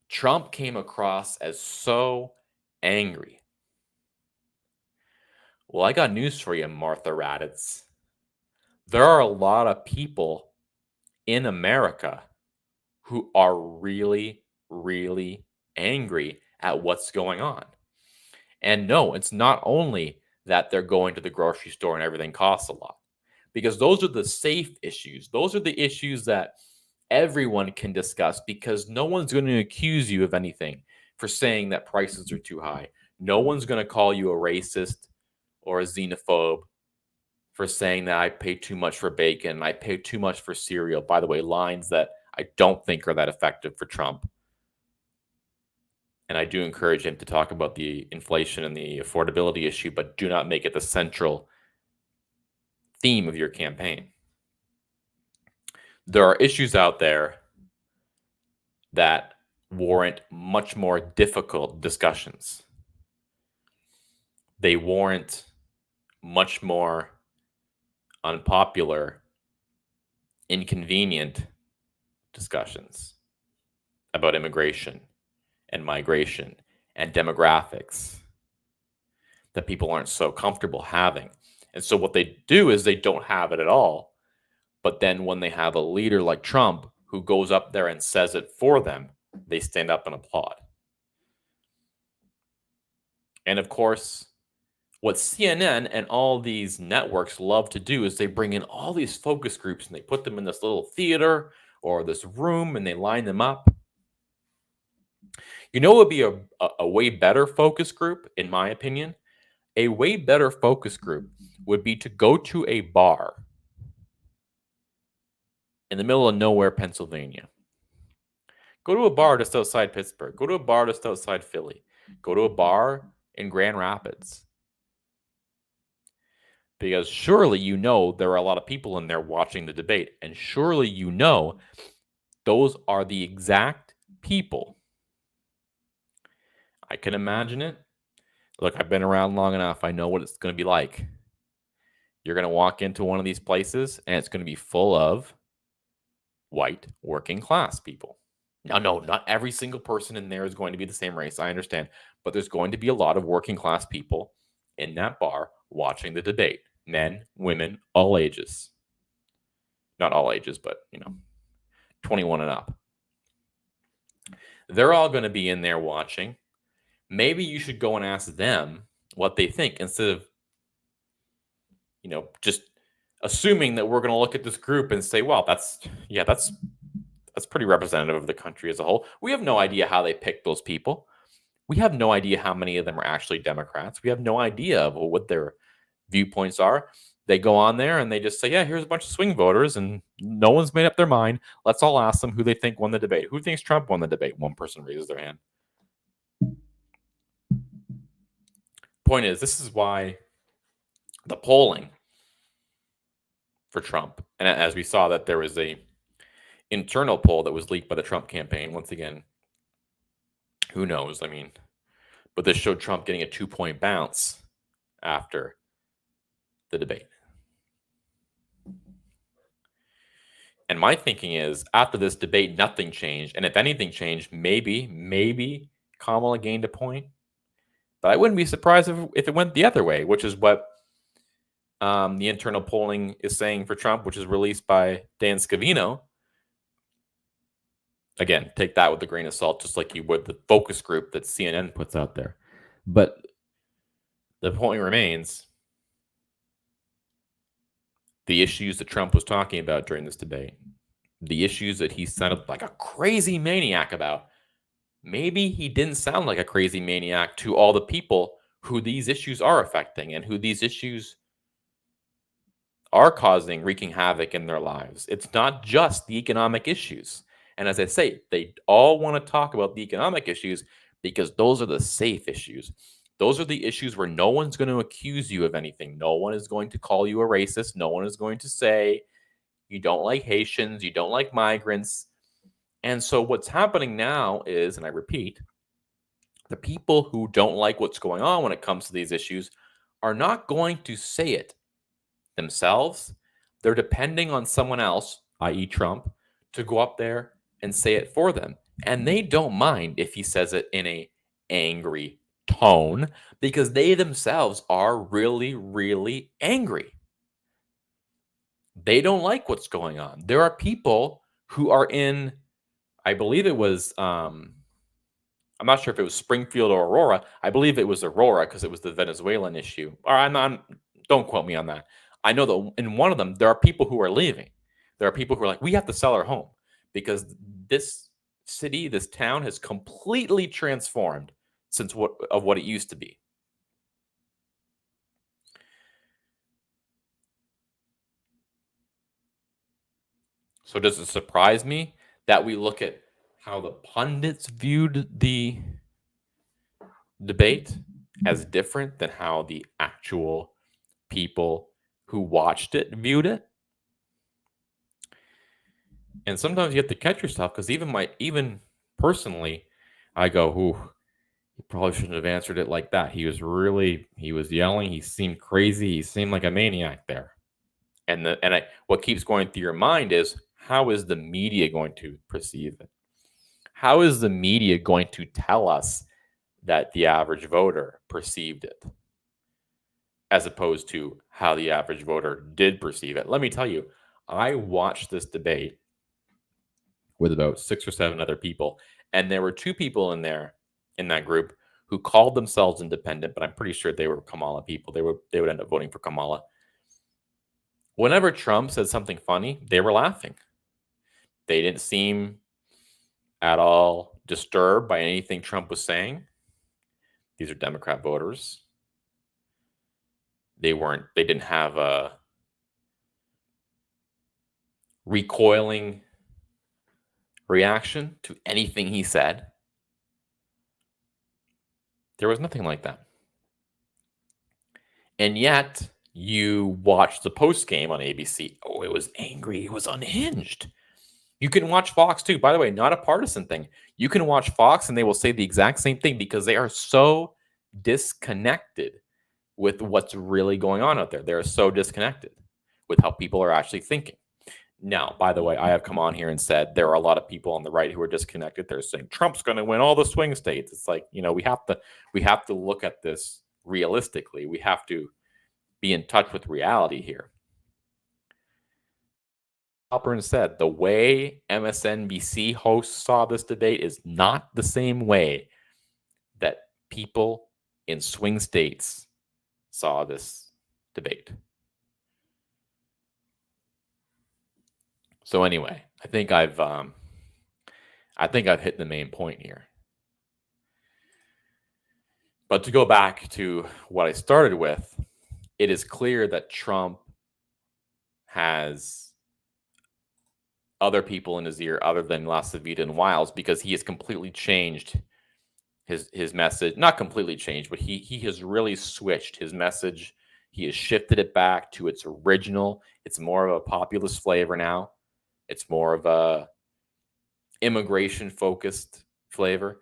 Trump came across as so angry. Well, I got news for you, Martha Raddatz. There are a lot of people in America who are really, really angry at what's going on. And no, it's not only that they're going to the grocery store and everything costs a lot, because those are the safe issues. Those are the issues that everyone can discuss because no one's going to accuse you of anything for saying that prices are too high. No one's going to call you a racist or a xenophobe for saying that I pay too much for bacon, I pay too much for cereal. By the way, lines that I don't think are that effective for Trump. And I do encourage him to talk about the inflation and the affordability issue, but do not make it the central theme of your campaign. There are issues out there that warrant much more difficult discussions. They warrant much more unpopular, inconvenient discussions about immigration and migration and demographics that people aren't so comfortable having. And so what they do is they don't have it at all. But then when they have a leader like Trump who goes up there and says it for them, they stand up and applaud. And of course, what CNN and all these networks love to do is they bring in all these focus groups and they put them in this little theater or this room and they line them up. You know, it would be a way better focus group, in my opinion. A way better focus group would be to go to a bar in the middle of nowhere, Pennsylvania. Go to a bar just outside Pittsburgh. Go to a bar just outside Philly. Go to a bar in Grand Rapids. Because surely you know there are a lot of people in there watching the debate. And surely you know those are the exact people. I can imagine it. Look, I've been around long enough. I know what it's going to be like. You're going to walk into one of these places and it's going to be full of white working class people. Now, no, not every single person in there is going to be the same race. I understand. But there's going to be a lot of working class people in that bar watching the debate. Men, women, all ages. Not all ages, but, 21 and up. They're all going to be in there watching. Maybe you should go and ask them what they think instead of, just assuming that we're going to look at this group and say, well, that's pretty representative of the country as a whole. We have no idea how they picked those people. We have no idea how many of them are actually Democrats. We have no idea of what their viewpoints are. They go on there and they just say, yeah, here's a bunch of swing voters and no one's made up their mind. Let's all ask them who they think won the debate. Who thinks Trump won the debate? One person raises their hand. Point is, this is why the polling for Trump, and as we saw that there was a internal poll that was leaked by the Trump campaign. Once again, who knows? But this showed Trump getting a 2-point bounce after the debate. And my thinking is, after this debate, nothing changed. And if anything changed, maybe Kamala gained a point. But I wouldn't be surprised if it went the other way, which is what the internal polling is saying for Trump, which is released by Dan Scavino. Again, take that with a grain of salt, just like you would the focus group that CNN puts out there. But the point remains, the issues that Trump was talking about during this debate, the issues that he sounded like a crazy maniac about, maybe he didn't sound like a crazy maniac to all the people who these issues are affecting and who these issues are wreaking havoc in their lives. It's not just the economic issues. And as I say, they all want to talk about the economic issues because those are the safe issues. Those are the issues where no one's going to accuse you of anything. No one is going to call you a racist. No one is going to say you don't like Haitians, you don't like migrants. And so what's happening now is, and I repeat, the people who don't like what's going on when it comes to these issues are not going to say it themselves. They're depending on someone else, i.e. Trump, to go up there and say it for them. And they don't mind if he says it in a angry tone because they themselves are really, really angry. They don't like what's going on. There are people who are in, I believe it was, I'm not sure if it was Springfield or Aurora. I believe it was Aurora because it was the Venezuelan issue. Or don't quote me on that. I know that in one of them, there are people who are leaving. There are people who are like, we have to sell our home because this city, this town has completely transformed since what it used to be. So does it surprise me that we look at how the pundits viewed the debate as different than how the actual people who watched it viewed it? And sometimes you have to catch yourself because even personally, I go, "Ooh, he probably shouldn't have answered it like that." He was yelling. He seemed crazy. He seemed like a maniac there. What keeps going through your mind is, how is the media going to perceive it? How is the media going to tell us that the average voter perceived it, as opposed to how the average voter did perceive it? Let me tell you, I watched this debate with about 6 or 7 other people, and there were 2 people in that group who called themselves independent, but I'm pretty sure they were Kamala people. They would end up voting for Kamala. Whenever Trump said something funny, they were laughing. They didn't seem at all disturbed by anything Trump was saying. These are Democrat voters. They didn't have a recoiling reaction to anything he said. There was nothing like that. And yet, you watch the post game on ABC. Oh, it was angry. It was unhinged. You can watch Fox too. By the way, not a partisan thing. You can watch Fox and they will say the exact same thing because they are so disconnected with what's really going on out there. They're so disconnected with how people are actually thinking. Now, by the way, I have come on here and said there are a lot of people on the right who are disconnected. They're saying Trump's going to win all the swing states. It's like, we have to look at this realistically. We have to be in touch with reality here. Halpern said the way MSNBC hosts saw this debate is not the same way that people in swing states saw this debate. So anyway, I think I've hit the main point here. But to go back to what I started with, it is clear that Trump has other people in his ear other than LaCivita and Wiles because he has completely changed his message. Not completely changed, but he has really switched his message. He has shifted it back to its original. It's more of a populist flavor now. It's more of a immigration-focused flavor.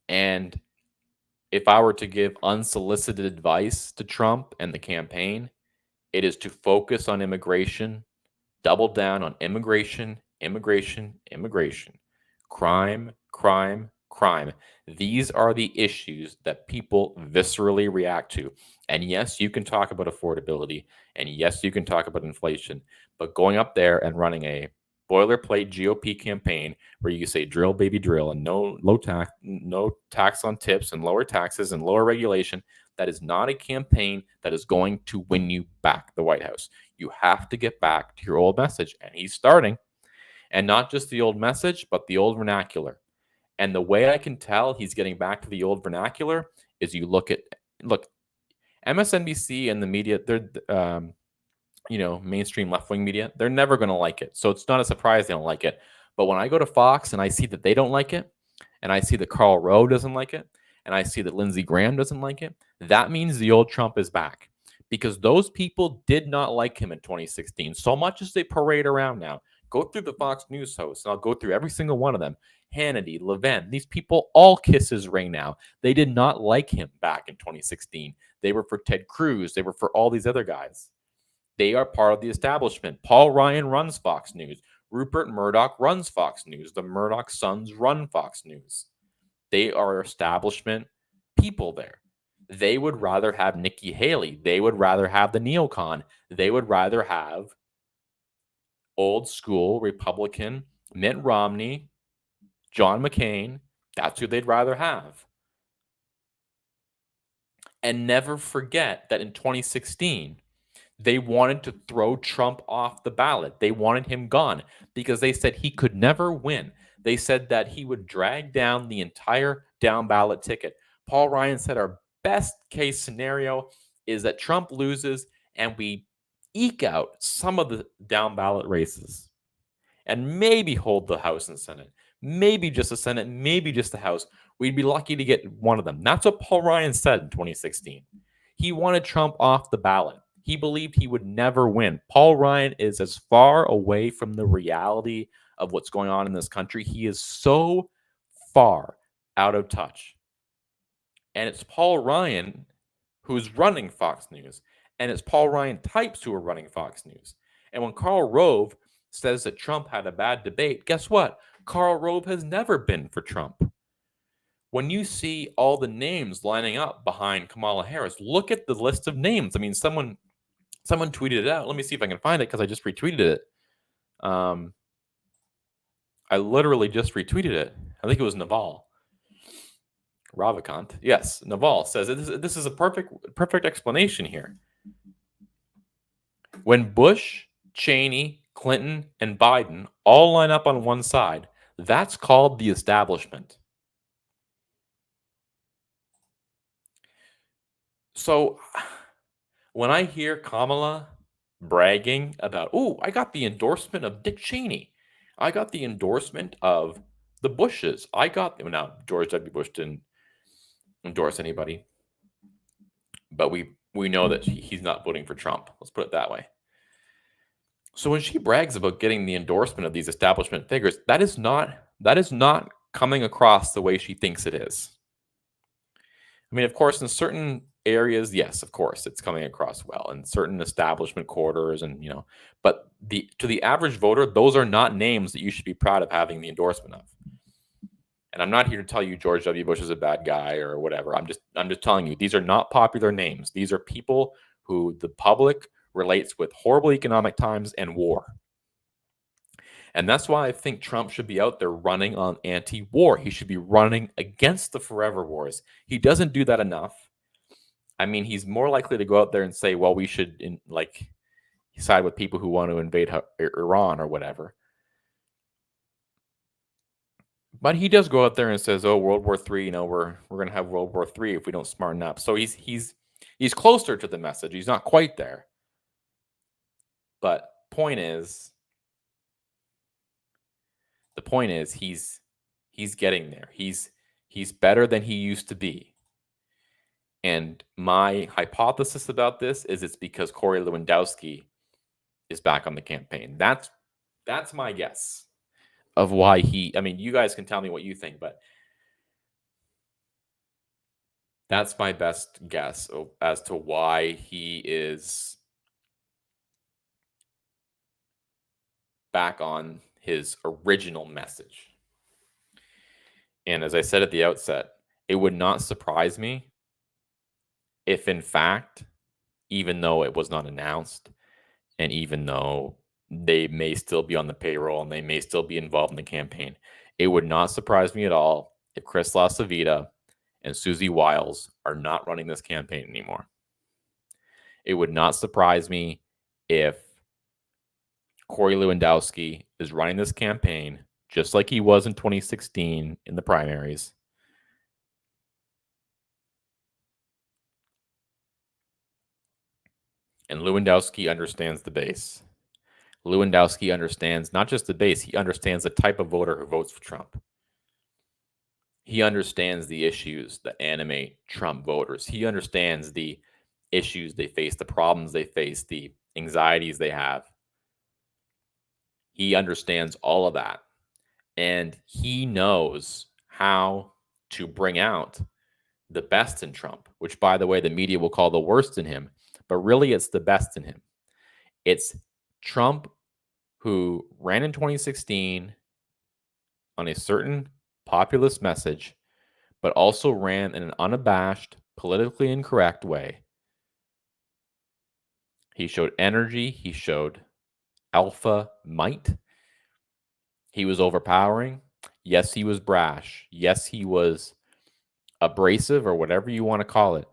And if I were to give unsolicited advice to Trump and the campaign, it is to focus on immigration, double down on immigration, crime. These are the issues that people viscerally react to. And yes, you can talk about affordability, and yes, you can talk about inflation, but going up there and running a boilerplate GOP campaign where you say drill baby drill and no tax on tips and lower taxes and lower regulation, that is not a campaign that is going to win you back the White House. You have to get back to your old message, and he's starting. And not just the old message, but the old vernacular. And the way I can tell he's getting back to the old vernacular is you look MSNBC and the media, they're mainstream left-wing media, they're never going to like it. So it's not a surprise they don't like it. But when I go to Fox and I see that they don't like it, and I see that Karl Rove doesn't like it, and I see that Lindsey Graham doesn't like it, that means the old Trump is back. Because those people did not like him in 2016, so much as they parade around now. Go through the Fox News hosts, and I'll go through every single one of them. Hannity, Levin, these people all kiss his ring now. They did not like him back in 2016. They were for Ted Cruz. They were for all these other guys. They are part of the establishment. Paul Ryan runs Fox News. Rupert Murdoch runs Fox News. The Murdoch sons run Fox News. They are establishment people there. They would rather have Nikki Haley. They would rather have the neocon. They would rather have old school Republican Mitt Romney, John McCain. That's who they'd rather have. And never forget that in 2016, they wanted to throw Trump off the ballot. They wanted him gone because they said he could never win. They said that he would drag down the entire down ballot ticket. Paul Ryan said our best case scenario is that Trump loses and we eke out some of the down ballot races and maybe hold the House and Senate. Maybe just the Senate, maybe just the House. We'd be lucky to get one of them. That's what Paul Ryan said in 2016. He wanted Trump off the ballot. He believed he would never win. Paul Ryan is as far away from the reality of what's going on in this country. He is so far out of touch. And it's Paul Ryan who's running Fox News. And it's Paul Ryan types who are running Fox News. And when Karl Rove says that Trump had a bad debate, guess what? Karl Rove has never been for Trump. When you see all the names lining up behind Kamala Harris, look at the list of names. I mean, someone tweeted it out. Let me see if I can find it because I just retweeted it. I literally just retweeted it. I think it was Naval Ravikant. Yes, Naval says this is a perfect explanation here. When Bush, Cheney, Clinton, and Biden all line up on one side, that's called the establishment. So when I hear Kamala bragging about, oh, I got the endorsement of Dick Cheney. I got the endorsement of the Bushes. Now, George W. Bush didn't endorse anybody. But we know that he's not voting for Trump. Let's put it that way. So when she brags about getting the endorsement of these establishment figures, that is not coming across the way she thinks it is. I mean, of course, in certain areas, yes, of course, it's coming across well in certain establishment quarters, and but to the average voter, those are not names that you should be proud of having the endorsement of. And I'm not here to tell you George W. Bush is a bad guy or whatever. I'm just telling you these are not popular names. These are people who the public relates with horrible economic times and war. And that's why I think Trump should be out there running on anti-war. He should be running against the forever wars. He doesn't do that enough. I mean, he's more likely to go out there and say, well, we should side with people who want to invade Iran or whatever. But he does go out there and says, oh, World War III, we're going to have World War III if we don't smarten up. So he's closer to the message. He's not quite there. But the point is he's getting there. He's better than he used to be. And my hypothesis about this is it's because Corey Lewandowski is back on the campaign. That's my guess of why you guys can tell me what you think, but that's my best guess as to why he is back on his original message. And as I said at the outset, it would not surprise me if, in fact, even though it was not announced, and even though they may still be on the payroll and they may still be involved in the campaign, it would not surprise me at all if Chris LaCivita and Susie Wiles are not running this campaign anymore. It would not surprise me if Corey Lewandowski is running this campaign just like he was in 2016 in the primaries. And Lewandowski understands the base. Lewandowski understands not just the base, he understands the type of voter who votes for Trump. He understands the issues that animate Trump voters. He understands the issues they face, the problems they face, the anxieties they have. He understands all of that. And he knows how to bring out the best in Trump, which, by the way, the media will call the worst in him. But really, it's the best in him. It's Trump who ran in 2016 on a certain populist message, but also ran in an unabashed, politically incorrect way. He showed energy. He showed alpha might. He was overpowering. Yes, he was brash. Yes, he was abrasive or whatever you want to call it.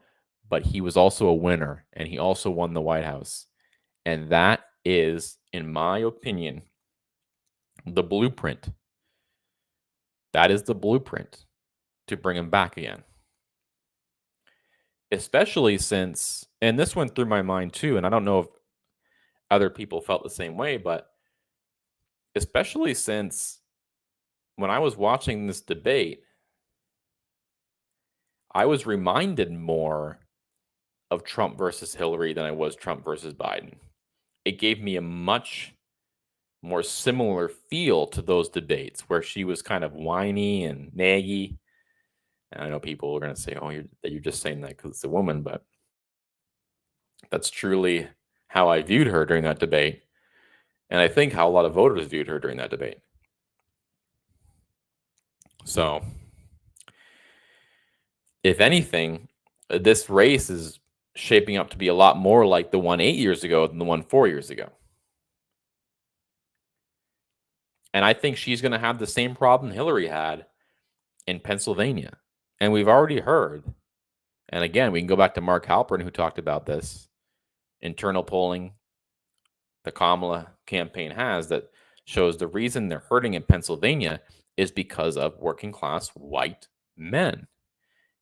But he was also a winner, and he also won the White House. And that is, in my opinion, the blueprint. That is the blueprint to bring him back again. Especially since, and this went through my mind too, and I don't know if other people felt the same way, but especially since when I was watching this debate, I was reminded more of Trump versus Hillary than I was Trump versus Biden. It gave me a much more similar feel to those debates where she was kind of whiny and naggy. And I know people are going to say, oh, you're just saying that because it's a woman, but that's truly how I viewed her during that debate. And I think how a lot of voters viewed her during that debate. So, if anything, this race is shaping up to be a lot more like the one 8 years ago than the one 4 years ago. And I think she's going to have the same problem Hillary had in Pennsylvania. And we've already heard, and again, we can go back to Mark Halperin, who talked about this, internal polling the Kamala campaign has that shows the reason they're hurting in Pennsylvania is because of working class white men.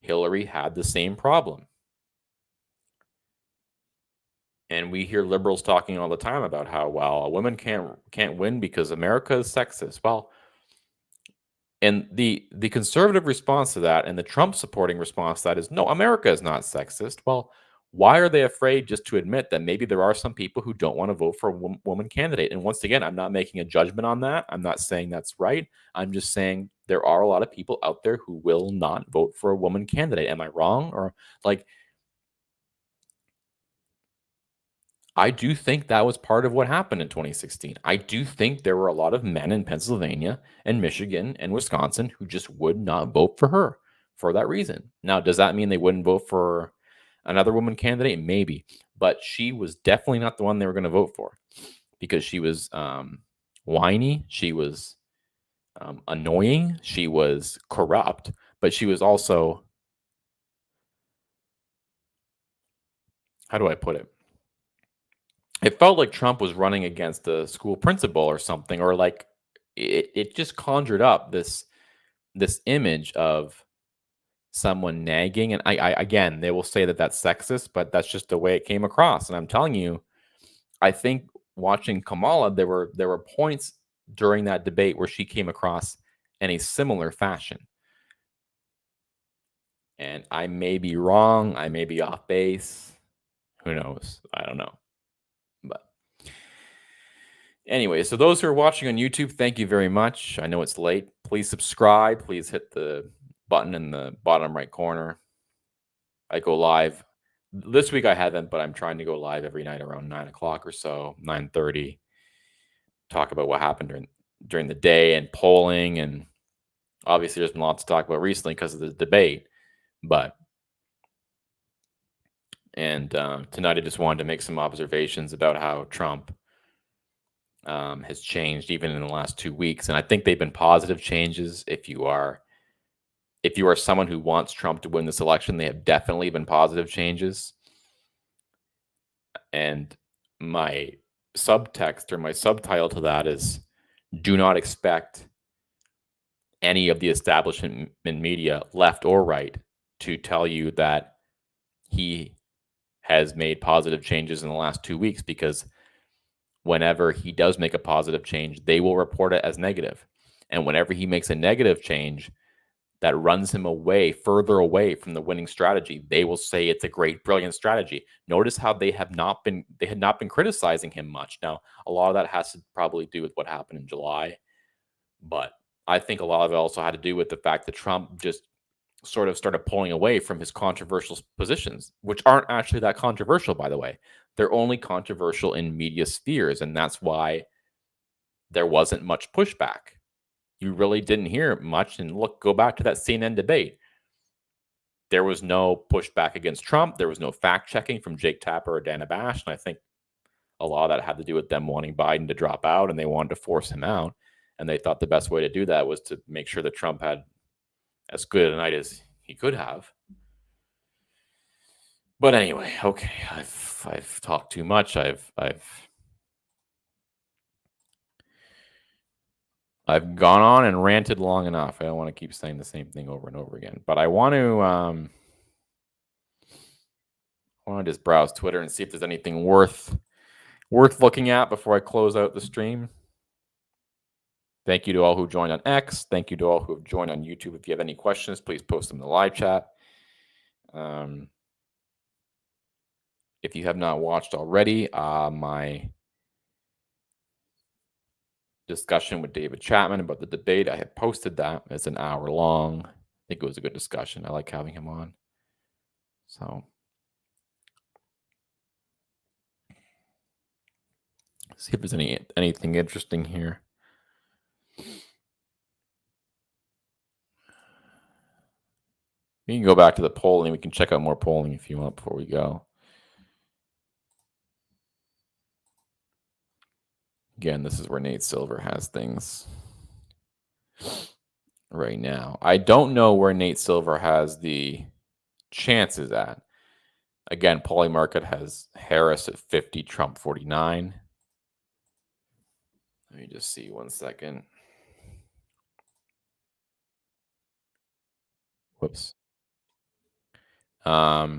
Hillary had the same problem. And we hear liberals talking all the time about how, well, a woman can't win because America is sexist. Well, and the conservative response to that and the Trump supporting response to that is, no, America is not sexist. Well, why are they afraid just to admit that maybe there are some people who don't want to vote for a woman candidate? And once again, I'm not making a judgment on that. I'm not saying that's right. I'm just saying there are a lot of people out there who will not vote for a woman candidate. Am I wrong? Or like, I do think that was part of what happened in 2016. I do think there were a lot of men in Pennsylvania and Michigan and Wisconsin who just would not vote for her for that reason. Now, does that mean they wouldn't vote for another woman candidate? Maybe. But she was definitely not the one they were going to vote for because she was whiny. She was annoying. She was corrupt. But she was also, how do I put it? It felt like Trump was running against a school principal or something, or like it just conjured up this image of someone nagging. And I again, they will say that that's sexist, but that's just the way it came across. And I'm telling you, I think watching Kamala, there were points during that debate where she came across in a similar fashion. And I may be wrong. I may be off base. Who knows? I don't know. But anyway, so those who are watching on YouTube, thank you very much. I know it's late. Please subscribe. Please hit the button in the bottom right corner. I go live. This week I haven't, but I'm trying to go live every night around 9 o'clock or so, 9:30. Talk about what happened during the day and polling. And obviously there's been lots to talk about recently because of the debate. But tonight I just wanted to make some observations about how Trump has changed even in the last 2 weeks. And I think they've been positive changes. If you are someone who wants Trump to win this election, they have definitely been positive changes. And my subtext or my subtitle to that is do not expect any of the establishment media, left or right, to tell you that he has made positive changes in the last 2 weeks, because whenever he does make a positive change, they will report it as negative. And whenever he makes a negative change that runs him further away from the winning strategy, they will say it's a great, brilliant strategy. Notice how they had not been criticizing him much. Now, a lot of that has to probably do with what happened in July, but I think a lot of it also had to do with the fact that Trump just sort of started pulling away from his controversial positions, which aren't actually that controversial, by the way. They're only controversial in media spheres, and that's why there wasn't much pushback. You really didn't hear much. And look, go back to that CNN debate. There was no pushback against Trump. There was no fact checking from Jake Tapper or Dana Bash. And I think a lot of that had to do with them wanting Biden to drop out, and they wanted to force him out. And they thought the best way to do that was to make sure that Trump had as good a night as he could have. But anyway, okay, I've talked too much. I've gone on and ranted long enough. I don't want to keep saying the same thing over and over again. But I want to just browse Twitter and see if there's anything worth looking at before I close out the stream. Thank you to all who joined on X. Thank you to all who have joined on YouTube. If you have any questions, please post them in the live chat. If you have not watched already, my discussion with David Chapman about the debate, I have posted that. It's an hour long. I think it was a good discussion. I like having him on. So see if there's anything interesting here. We can go back to the polling. We can check out more polling if you want before we go. Again, this is where Nate Silver has things right now. I don't know where Nate Silver has the chances at. Again, Polymarket has Harris at 50, Trump 49. Let me just see 1 second. Whoops. Let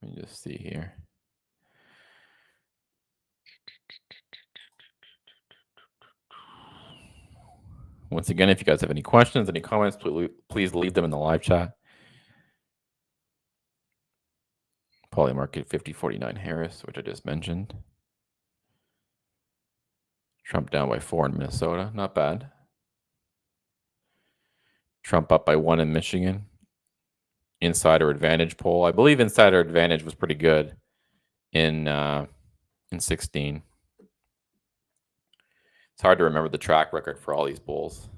me just see here. Once again, if you guys have any questions, any comments, please leave them in the live chat. Polymarket 50-49 Harris, which I just mentioned. Trump down by 4 in Minnesota. Not bad. Trump up by 1 in Michigan. Insider Advantage poll. I believe Insider Advantage was pretty good in 16. It's hard to remember the track record for all these polls.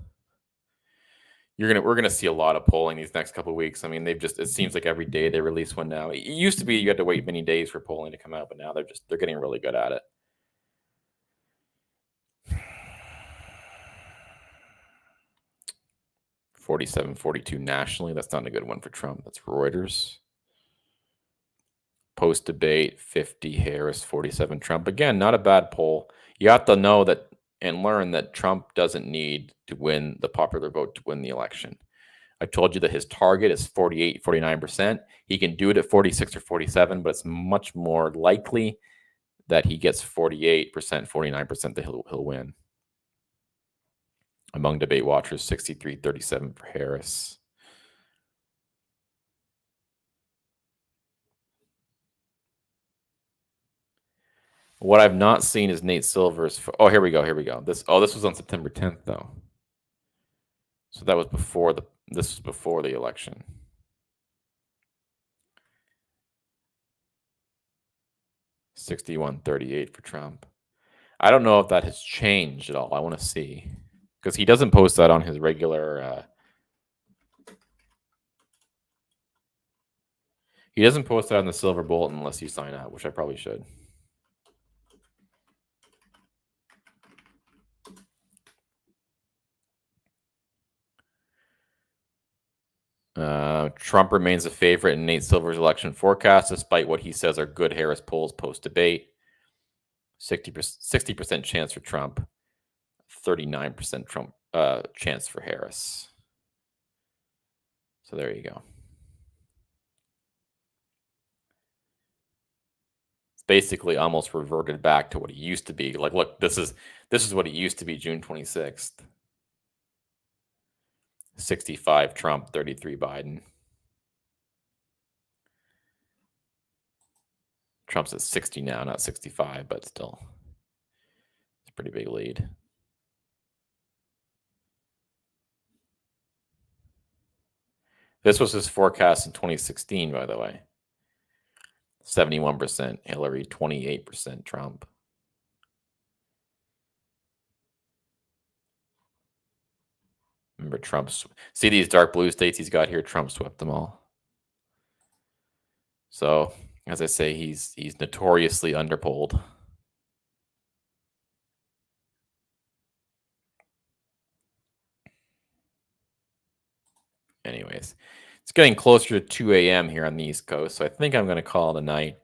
We're gonna see a lot of polling these next couple of weeks. I mean, it seems like every day they release one now. It used to be you had to wait many days for polling to come out, but now they're getting really good at it. (47-42) nationally. That's not a good one for Trump. That's Reuters. Post debate 50 Harris, 47 Trump. Again, not a bad poll. You have to know that and learn that Trump doesn't need to win the popular vote to win the election. I told you that his target is 48, 49%. He can do it at 46 or 47, but it's much more likely that he gets 48%, 49% that he'll win. Among debate watchers, 63-37 for Harris. What I've not seen is Nate Silver's. Oh, here we go. This was on September 10th, though. So that was before this was before the election. (61-38) for Trump. I don't know if that has changed at all. I want to see, because he doesn't post that on his regular. He doesn't post that on the Silver Bulletin unless you sign up, which I probably should. Trump remains a favorite in Nate Silver's election forecast, despite what he says are good Harris polls post-debate. 60% chance for Trump, 39% Trump chance for Harris. So there you go. It's basically almost reverted back to what it used to be. Like, look, this is what it used to be June 26th. 65 Trump, 33 Biden. Trump's at 60 now, not 65, but still, it's a pretty big lead. This was his forecast in 2016, by the way. 71% Hillary, 28% Trump. Remember, Trump's. See these dark blue states he's got here? Trump swept them all. So, as I say, he's notoriously underpolled. Anyways, it's getting closer to 2 a.m. here on the East Coast, so I think I'm going to call it a night.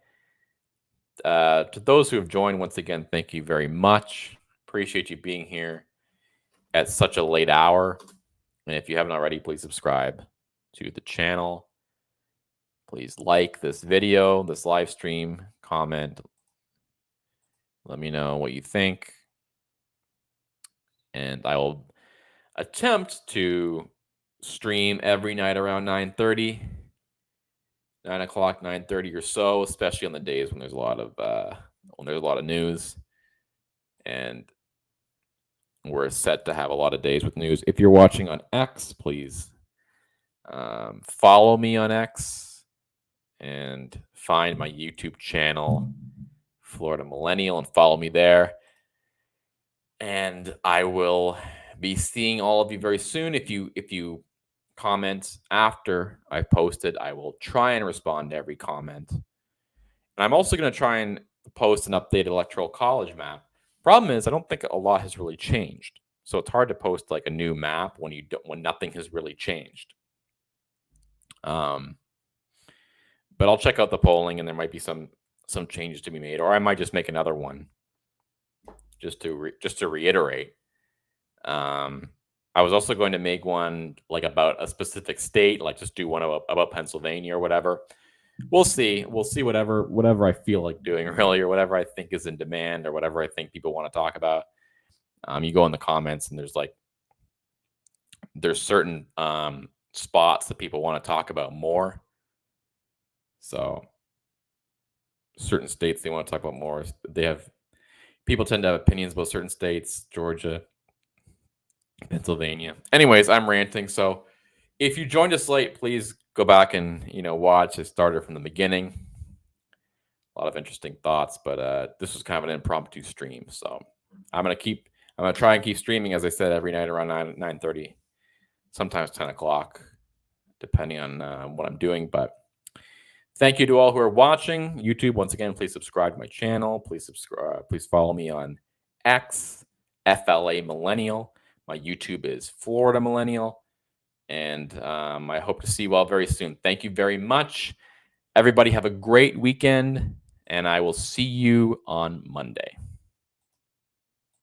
To those who have joined, once again, thank you very much. Appreciate you being here at such a late hour. And if you haven't already, please subscribe to the channel. Please like this video, this live stream, comment. Let me know what you think. And I will attempt to stream every night around 9:30, 9 o'clock, 9:30 or so, especially on the days when there's a lot of news. And we're set to have a lot of days with news. If you're watching on X, please follow me on X and find my YouTube channel, Florida Millennial, and follow me there. And I will be seeing all of you very soon. If you comment after I posted, I will try and respond to every comment. And I'm also going to try and post an updated Electoral College map. Problem is, I don't think a lot has really changed. So it's hard to post like a new map when nothing has really changed. But I'll check out the polling, and there might be some changes to be made, or I might just make another one just to reiterate. I was also going to make one like about a specific state, like just do one about Pennsylvania or whatever. We'll see whatever I feel like doing, really, or whatever I think is in demand, or whatever I think people want to talk about. You go in the comments, and there's certain spots that people want to talk about more. So certain states they want to talk about more. People tend to have opinions about certain states, Georgia, Pennsylvania. Anyways, I'm ranting. So if you joined us late, please go back and watch. I started from the beginning. A lot of interesting thoughts, but this was kind of an impromptu stream. So I'm gonna try and keep streaming, as I said, every night around 9:30, sometimes 10 o'clock, depending on what I'm doing. But thank you to all who are watching YouTube. Once again, please subscribe to my channel. Please subscribe. Please follow me on X, FLA Millennial. My YouTube is Florida Millennial. And I hope to see you all very soon. Thank you very much. Everybody have a great weekend, and I will see you on Monday.